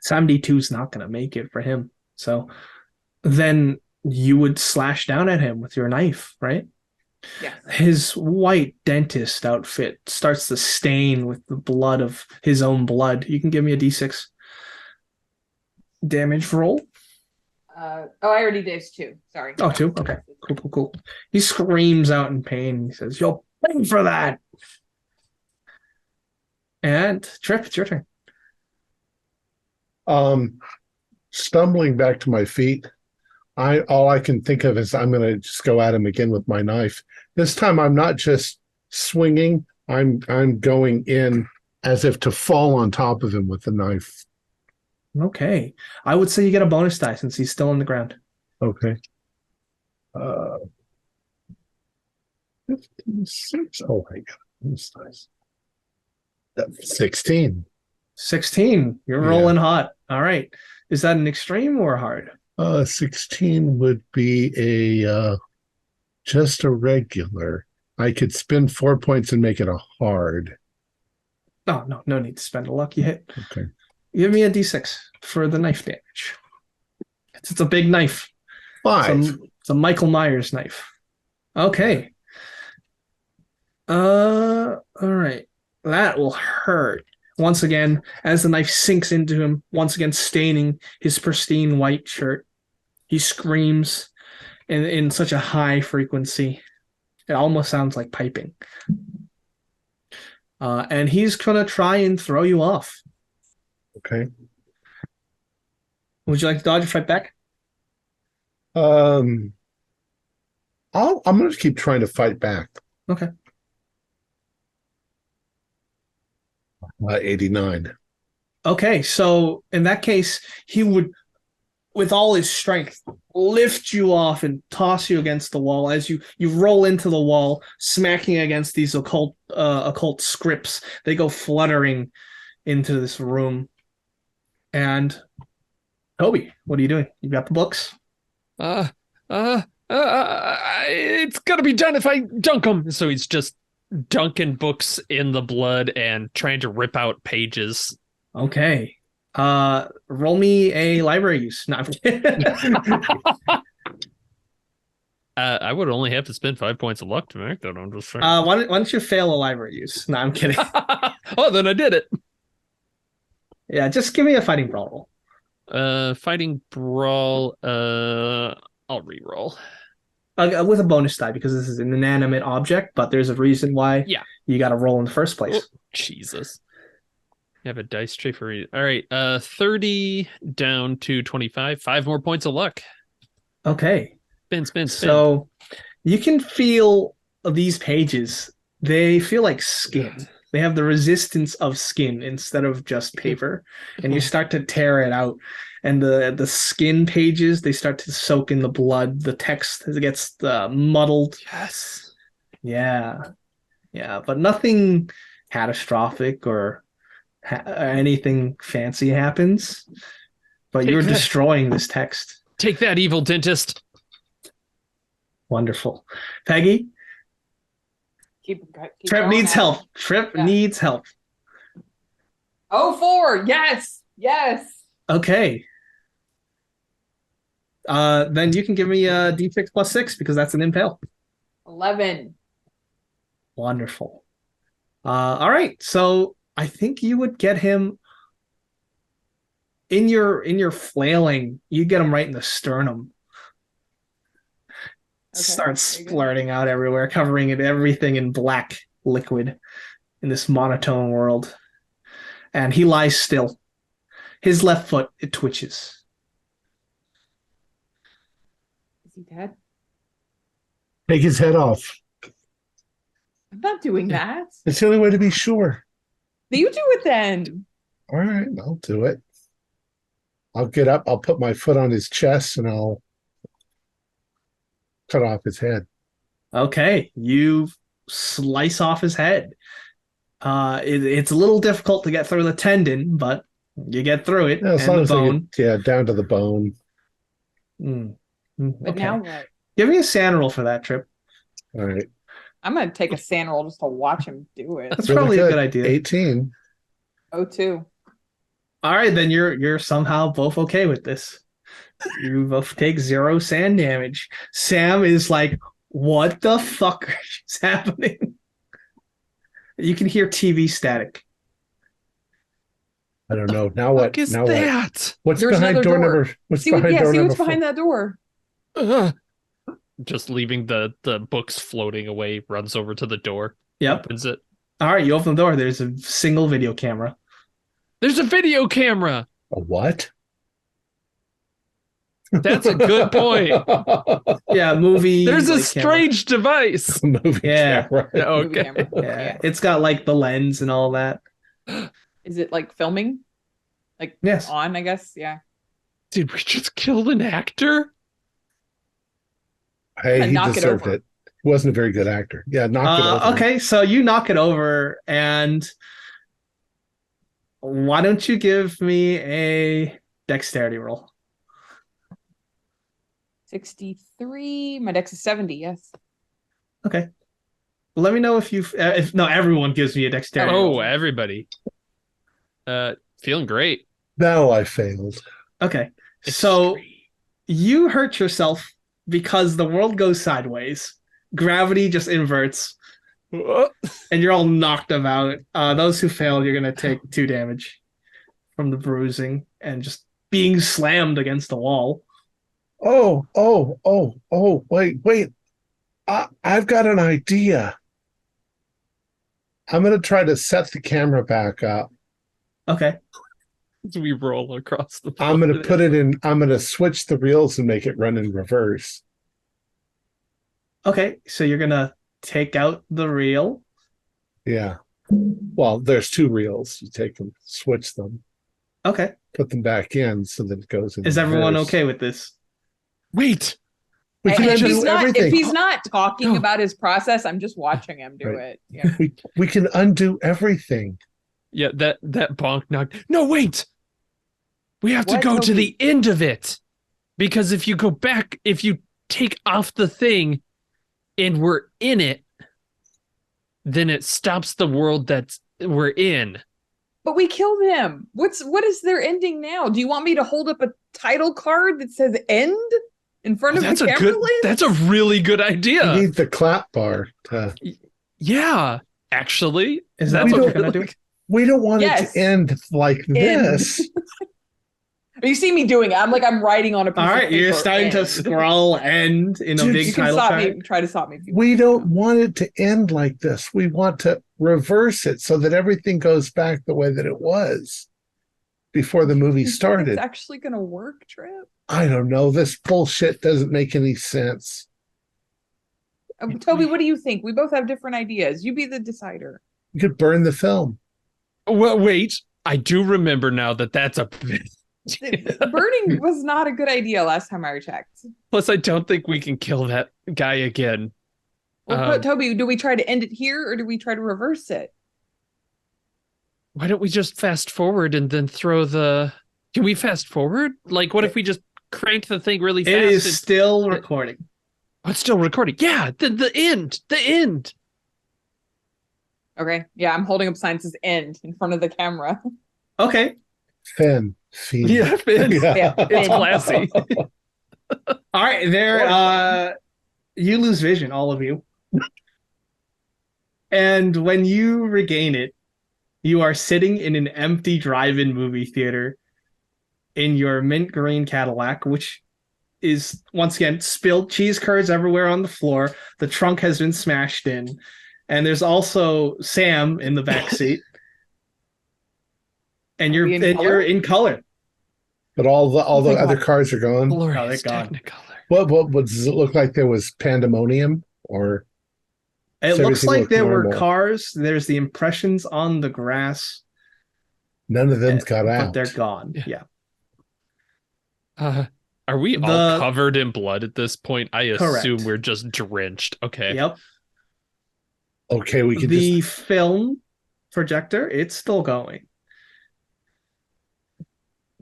S2: 72 is not gonna make it for him. So then you would slash down at him with your knife, right?
S4: Yeah.
S2: His white dentist outfit starts to stain with the blood of his own blood. You can give me a d6 damage roll.
S4: I already did 2. Sorry.
S2: Oh, 2? Okay. Cool. He screams out in pain. He says, "You'll pay for that." And Trip, it's your turn.
S1: Stumbling back to my feet, all I can think of is I'm going to just go at him again with my knife. This time I'm not just swinging, I'm going in as if to fall on top of him with the knife.
S2: Okay. I would say you get a bonus die since he's still on the ground.
S1: Okay. 56. Oh my God. That's nice. 16.
S2: 16. You're rolling hot. All right. Is that an extreme or hard?
S1: 16 would be a just a regular. I could spend 4 points and make it a hard.
S2: No need to spend a lucky hit.
S1: Okay.
S2: Give me a d6 for the knife damage. It's a big knife.
S1: 5.
S2: It's a Michael Myers knife. Okay. All right. That will hurt. Once again, as the knife sinks into him, once again staining his pristine white shirt, he screams in such a high frequency. It almost sounds like piping. And he's going to try and throw you off.
S1: Okay.
S2: Would you like to dodge or fight back?
S1: I'm going to keep trying to fight back.
S2: Okay.
S1: 89.
S2: Okay, so in that case, he would, with all his strength, lift you off and toss you against the wall as you roll into the wall, smacking against these occult scripts. They go fluttering into this room. And Toby, what are you doing? You got the books?
S3: It's gonna be done if I dunk him. So he's just dunking books in the blood and trying to rip out pages.
S2: Okay. Roll me a library use. No, I'm kidding.
S3: I would only have to spend 5 points of luck to make that. I'm just saying.
S2: Why don't you fail a library use? No, I'm kidding.
S3: Oh, then I did it.
S2: Yeah, just give me a fighting brawl roll.
S3: Fighting brawl. I'll re-roll.
S2: With a bonus die because this is an inanimate object, but there's a reason why you got to roll in the first place.
S3: Oh, Jesus. You have a dice tray for it. All right. 30 down to 25. 5 more points of luck.
S2: Okay.
S3: Spin.
S2: So you can feel these pages. They feel like skin. They have the resistance of skin instead of just paper. And you start to tear it out. And the skin pages, they start to soak in the blood. The text gets muddled.
S3: Yes.
S2: Yeah. But nothing catastrophic or anything fancy happens. But you're destroying this text.
S3: Take that, evil dentist.
S2: Wonderful. Peggy? Trip needs help. Trip needs help.
S4: 4. Yes.
S2: Okay. Then you can give me a d6 plus 6 because that's an impale.
S4: 11.
S2: Wonderful. All right. So I think you would get him in your flailing. You get him right in the sternum. Okay. Starts splurting out everywhere, covering everything in black liquid in this monotone world. And he lies still. His left foot, it twitches.
S4: Is he dead?
S1: Take his head off.
S4: I'm not doing that.
S1: It's the only way to be sure.
S4: You do it then.
S1: All right, I'll do it. I'll get up, I'll put my foot on his chest, and I'll cut off his head.
S2: Okay, you slice off his head. It's a little difficult to get through the tendon, but you get through it.
S1: Yeah, as long as bone. Down to the bone.
S4: But now what?
S2: Give me a sand roll for that, Trip.
S1: All right.
S4: I'm gonna take a sand roll just to watch him do it.
S2: That's probably a good idea.
S1: 18.
S4: Oh, two.
S2: All right, then you're somehow both okay with this. You both take 0 sand damage. Sam is like, "What the fuck is happening?" You can hear TV static.
S1: I don't know. Now what?
S3: Is
S1: Now
S3: that?
S1: what? What's
S4: There's
S1: behind
S4: another
S1: door
S4: door.
S1: number? What's
S4: See,
S1: behind door
S4: see
S1: number
S4: what's behind that door.
S3: Ugh. Just leaving the books floating away, runs over to the door,
S2: Yep.
S3: opens it.
S2: All right, you open the door. There's a single video camera.
S3: There's a video camera.
S1: A what?
S3: That's a good point.
S2: Yeah, movie.
S3: There's a
S2: like,
S3: strange device.
S1: Movie
S2: Yeah.
S1: camera.
S3: Yeah,
S4: Movie
S3: okay.
S4: camera.
S2: Yeah, it's got like the lens and all that.
S4: Is it like filming? Like
S2: Yes.
S4: on, I guess. Yeah.
S3: Did we just kill an actor?
S1: Hey, he
S4: Knock it
S1: deserved
S4: over.
S1: it. He wasn't a very good actor. Yeah, knock it over.
S2: Okay, so you knock it over, and why don't you give me a dexterity roll?
S4: 63. My dex is 70. Yes.
S2: Okay. Let me know if you if no, everyone gives me a dexterity
S3: Oh,
S2: roll.
S3: everybody. Feeling great.
S1: Now I failed.
S2: Okay. So
S3: Extreme.
S2: you hurt yourself because the world goes sideways. Gravity just inverts, and you're all knocked about. Those who failed, you're gonna take 2 damage from the bruising and just being slammed against the wall.
S1: Wait. I've got an idea. I'm going to try to set the camera back up.
S2: Okay.
S3: As we roll across the
S1: I'm going to put it in. I'm going to switch the reels and make it run in reverse.
S2: Okay. So you're gonna take out the reel.
S1: Yeah. Well, there's 2 reels. You take them, switch them,
S2: Okay.
S1: put them back in so that it goes in.
S2: Is everyone
S1: reverse.
S2: okay with this?
S3: Wait.
S1: We can
S4: if,
S1: undo everything.
S4: if he's not talking
S3: No.
S4: about his process, I'm just watching him do
S1: Right.
S4: it. Yeah.
S1: we can undo everything.
S3: Yeah, that bonk knocked. No, wait. We have to
S4: What,
S3: go to
S4: Toby?
S3: the end of it. Because if you go back, if you take off the thing and we're in it, then it stops the world that we're in.
S4: But we killed him. What is their ending now? Do you want me to hold up a title card that says end in front of
S3: That's
S4: the
S3: a
S4: camera
S3: good.
S4: lens?
S3: That's a really good
S1: You
S3: idea.
S1: need the clap bar.
S3: Yeah, actually,
S2: Is that
S1: We
S2: what you're
S1: don't-
S2: gonna do?
S1: We don't want
S4: Yes.
S1: it to end like this.
S4: You see me doing it. I'm writing on a piece
S2: All
S4: of
S2: right, you're
S4: paper,
S2: starting to
S4: end.
S2: scroll end in a
S1: Dude,
S2: big
S4: You can
S2: title
S4: stop
S2: card.
S4: me. Try to stop me. If you
S1: We
S4: want.
S1: don't want it to end like this. We want to reverse it so that everything goes back the way that it was before the movie
S4: It's
S1: started.
S4: actually gonna work, Trip.
S1: I don't know. This bullshit doesn't make any sense.
S4: Toby, what do you think? We both have different ideas. You be the decider.
S1: You could burn the film.
S3: well, wait. I do remember now that that's a.
S4: Burning was not a good idea last time I checked.
S3: Plus, I don't think we can kill that guy again.
S4: Well, Toby, do we try to end it here or do we try to reverse it?
S3: Why don't we just fast forward and then throw the? Can we fast forward? Like, what if we just crank the thing really fast?
S2: It is
S3: and-
S2: still recording.
S3: Oh, it's still recording. Yeah, the end. The end.
S4: Okay. Yeah, I'm holding up sign that says end in front of the camera.
S2: Okay.
S1: Finn. Feed.
S3: Yeah, Finn.
S4: Yeah,
S3: It's classy.
S2: All right, there you lose vision, all of you. And when you regain it, you are sitting in an empty drive-in movie theater in your mint green Cadillac, which is once again spilled cheese curds everywhere on the floor. The trunk has been smashed in, and there's also Sam in the back seat. And
S4: Are we in color?
S2: you're in color.
S1: But all the
S4: Oh my
S1: other
S4: God.
S1: cars are gone.
S3: Glorious
S2: they're gone.
S3: Technicolor.
S1: What does it look like? There was pandemonium, or
S2: It
S1: Does
S2: looks
S1: everything
S2: like
S1: look
S2: there were
S1: normal?
S2: cars. There's the impressions on the grass,
S1: none of them's got
S2: but
S1: out?
S2: they're gone.
S3: Yeah.
S2: Yeah.
S3: Are we all
S2: The-
S3: covered in blood at this point? I
S2: Correct.
S3: assume we're just drenched. Okay.
S2: Yep.
S1: Okay, we can
S2: The
S1: just.
S2: film projector, it's still going.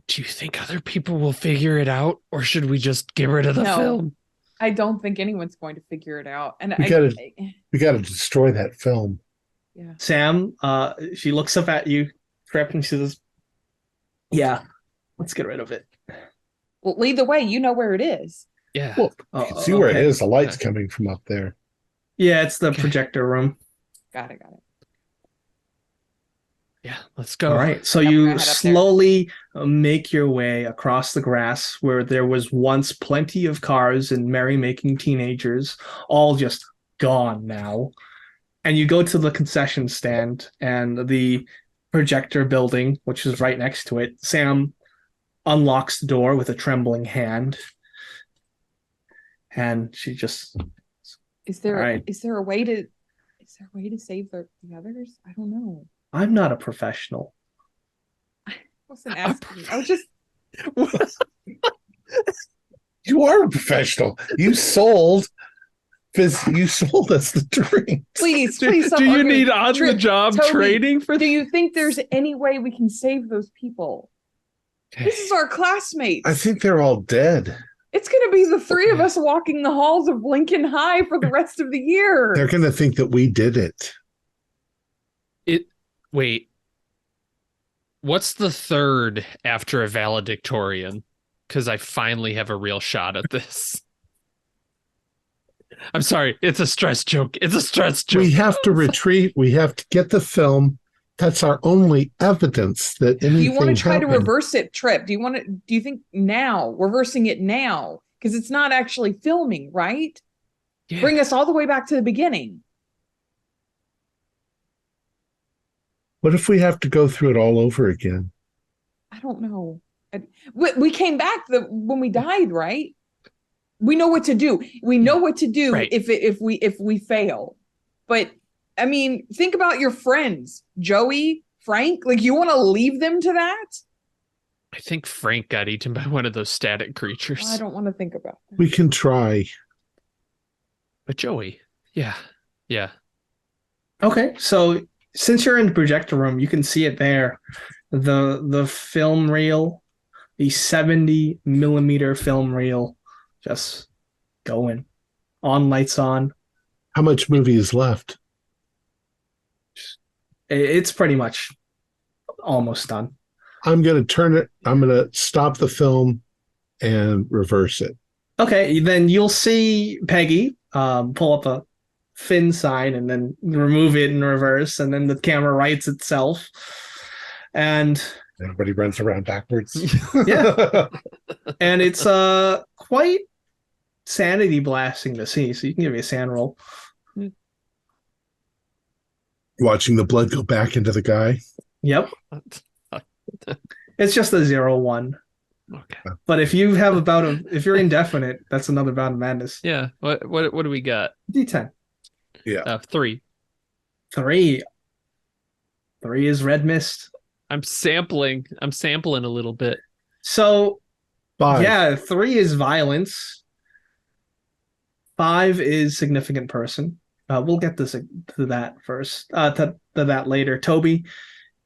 S3: Do you think other people will figure it out, or should we just get rid of the
S4: No.
S3: film?
S4: I don't think anyone's going to figure it out. And
S1: We gotta destroy that film.
S4: yeah.
S2: Sam, she looks up at you, Trip, and she says, "Yeah, let's get rid of it."
S4: Well, lead the way. You know where it is.
S3: Yeah.
S1: Well, you can see where it
S2: okay.
S1: is. The light's coming from up there.
S2: Yeah, it's the projector room.
S4: Got it.
S3: Yeah, let's go.
S2: All right, so
S4: Yeah, we're
S2: you
S4: gonna head up there.
S2: slowly make your way across the grass where there was once plenty of cars and merry-making teenagers, all just gone now. And you go to the concession stand and the projector building, which is right next to it. Sam unlocks the door with a trembling hand. And she just,
S4: Is there
S2: All right.
S4: is there a way to save the others? I don't know.
S2: I'm not a professional.
S4: I wasn't asking. I was just
S1: You are a professional. You sold us the drink.
S4: please stop
S3: Do you
S4: arguing.
S3: need on-the-job
S4: Toby,
S3: training for
S4: Do you think there's any way we can save those people? This is our classmates.
S1: I think they're all dead.
S4: It's going to be the three of us walking the halls of Lincoln High for the rest of the year.
S1: They're gonna think that we did it.
S3: Wait. What's the third after a valedictorian? Because I finally have a real shot at this. I'm sorry. It's a stress joke. It's a stress joke.
S1: We have to retreat. We have to get the film. That's our only evidence that anything
S4: Do you want to try
S1: happened.
S4: to reverse it, Trip? Do you think now, reversing it now? Because it's not actually filming, right?
S3: Yeah.
S4: Bring us all the way back to the beginning.
S1: What if we have to go through it all over again?
S4: I don't know. We came back when we died, right? We know what to do. We know what to do
S3: Right.
S4: if we fail. But I mean, think about your friends, Joey, Frank. Like, you want to leave them to that?
S3: I think Frank got eaten by one of those static creatures.
S4: I don't want to think about that.
S1: We can try.
S3: But Joey, yeah.
S2: Okay, so since you're in the projector room, you can see it there. The film reel, the 70 millimeter film reel, just going on, lights on.
S1: How much movie is left?
S2: It's pretty much almost done.
S1: I'm going to turn it. I'm going to stop the film and reverse it.
S2: Okay, then you'll see Peggy pull up a fin sign and then remove it in reverse, and then the camera rights itself. And
S1: Everybody runs around backwards.
S2: Yeah. and it's quite sanity blasting to see, so you can give me a sand roll.
S1: Watching the blood go back into the guy.
S2: Yep. It's just a 0-1.
S3: Okay.
S2: But if you have if you're indefinite, that's another bout of madness.
S3: Yeah. What do we got?
S2: D10.
S3: 3.
S2: 3 is red mist.
S3: I'm sampling a little bit.
S2: So
S1: 5.
S2: yeah, 3 is violence. 5 is significant person. We'll get to that first. To that later. Toby,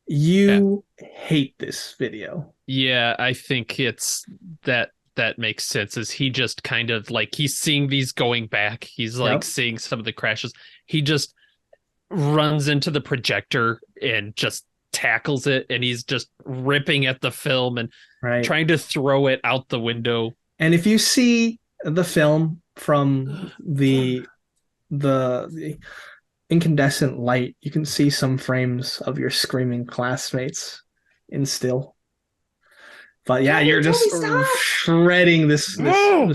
S2: you hate this video.
S3: Yeah, I think it's that makes sense. Is he just kind of like, he's seeing these going back. He's like seeing some of the crashes. He just runs into the projector and just tackles it, and he's just ripping at the film and trying to throw it out the window.
S2: And if you see the film from the incandescent light, you can see some frames of your screaming classmates in still. But yeah, you're just shredding this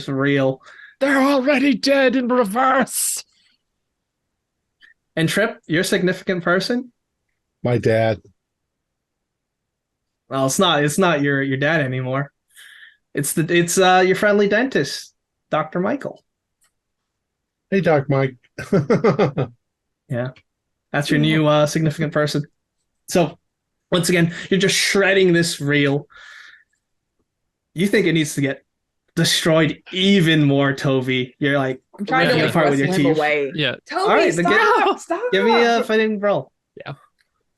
S2: reel.
S3: They're already dead in reverse.
S2: And Trip, your significant person?
S1: My dad.
S2: Well, it's not your dad anymore. It's your friendly dentist, Dr. Michael.
S1: Hey, Doc Mike.
S2: Yeah. That's your new significant person. So once again, you're just shredding this reel. You think it needs to get destroyed even more, Toby. You're like,
S4: I'm trying to
S2: apart with your teeth.
S4: away.
S3: Yeah.
S4: Toby,
S2: All right, then
S4: stop.
S2: Give me a fighting roll.
S3: Yeah.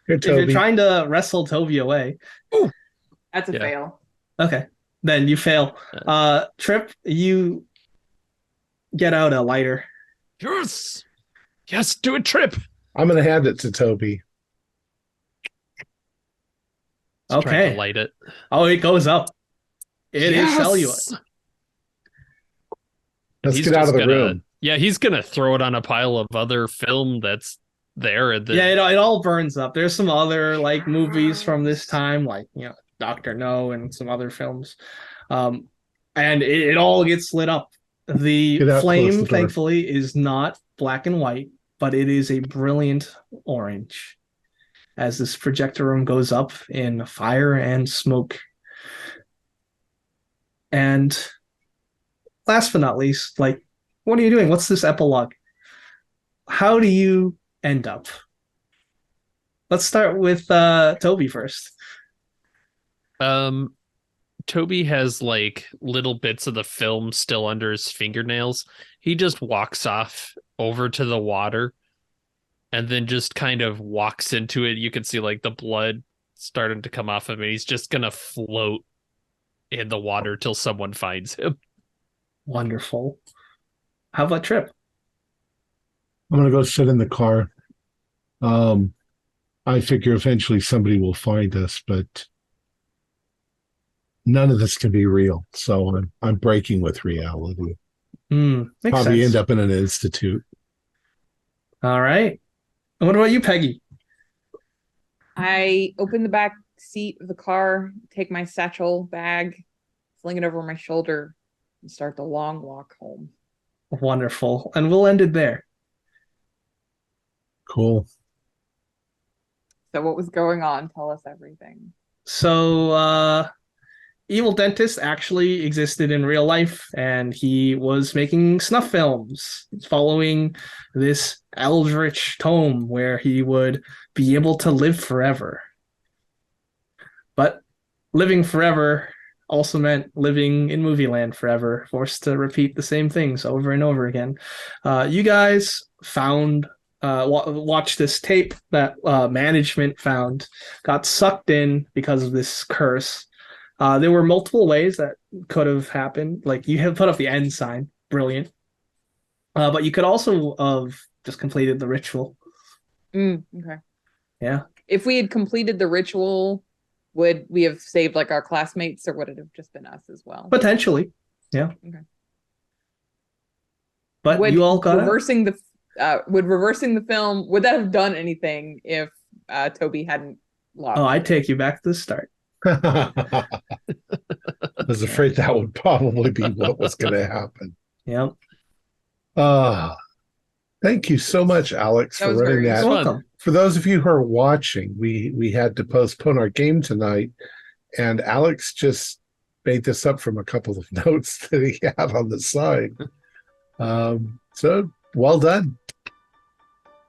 S1: Here,
S2: If you're trying to wrestle Toby away.
S4: That's a fail.
S2: Okay. Then you fail. Trip, you get out a lighter.
S3: Yes. Yes, do a trip.
S1: I'm going to hand it to Toby.
S3: Just trying
S2: Okay.
S3: to light it.
S2: Oh, it goes up. It is celluloid.
S1: Let's
S3: He's
S1: get out of the
S3: just gonna-
S1: room.
S3: Yeah, he's gonna throw it on a pile of other film that's there. And then,
S2: Yeah, it all burns up. There's some other like movies from this time, like Doctor No and some other films, and it all gets lit up. The
S1: Get out, close
S2: flame,
S1: the door.
S2: thankfully, is not black and white, but it is a brilliant orange. As this projector room goes up in fire and smoke, and last but not least, like, what are you doing? What's this epilogue? How do you end up? Let's start with Toby first.
S3: Toby has like little bits of the film still under his fingernails. He just walks off over to the water and then just kind of walks into it. You can see like the blood starting to come off of him. He's just gonna float in the water till someone finds him.
S2: Wonderful. How about Trip?
S1: I'm going to go sit in the car. I figure eventually somebody will find us, but none of this can be real. So I'm breaking with reality.
S2: Makes
S1: Probably
S2: sense.
S1: end up in an institute.
S2: All right. And what about you, Peggy?
S4: I open the back seat of the car, take my satchel bag, sling it over my shoulder, and start the long walk home.
S2: Wonderful. And we'll end it there.
S1: Cool.
S4: So what was going on? Tell us everything.
S2: So, Evil Dentist actually existed in real life, and he was making snuff films following this eldritch tome where he would be able to live forever. But living forever also meant living in movie land forever, forced to repeat the same things over and over again. You guys watched this tape that management found, got sucked in because of this curse. There were multiple ways that could have happened. Like, you have put up the end sign, brilliant. But you could also have just completed the ritual.
S4: Okay.
S2: Yeah.
S4: If we had completed the ritual, would we have saved like our classmates, or would it have just been us as well?
S2: Potentially. Yeah.
S4: Okay.
S2: But
S4: Would
S2: you all got out.
S4: reversing the film, would that have done anything if Toby hadn't lost?
S2: Oh, I'd take you back to the start.
S1: I was afraid that would probably be what was going to happen.
S2: Yep.
S1: Thank you so much, Alex,
S4: That
S1: for
S4: was
S1: running
S4: very
S1: that.
S2: You're welcome.
S1: For those of you who are watching, we had to postpone our game tonight, and Alex just made this up from a couple of notes that he had on the side. So well done.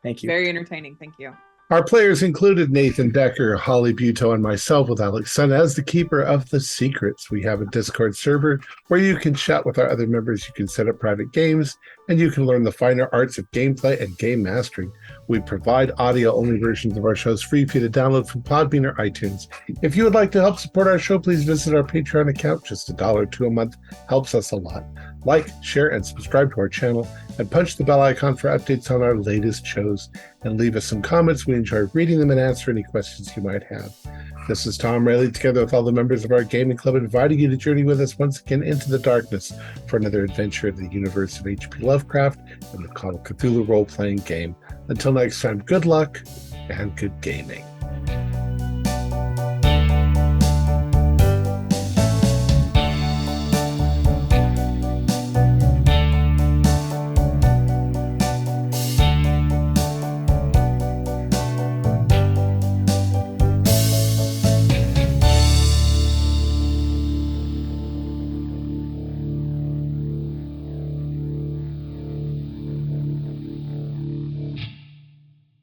S2: Thank you.
S4: Very entertaining. Thank you.
S1: Our players included Nathan Decker, Holly Buto, and myself, with Alex Sun as the keeper of the secrets. We have a Discord server where you can chat with our other members, you can set up private games, and you can learn the finer arts of gameplay and game mastering. We provide audio-only versions of our shows free for you to download from Podbean or iTunes. If you would like to help support our show, please visit our Patreon account. Just $1 or $2 a month helps us a lot. Like, share, and subscribe to our channel, and punch the bell icon for updates on our latest shows, and leave us some comments. We enjoy reading them and answer any questions you might have. This is Thom Raley, together with all the members of our gaming club, inviting you to journey with us once again into the darkness for another adventure in the universe of H.P. Lovecraft and the Call of Cthulhu role-playing game. Until next time, good luck and good gaming.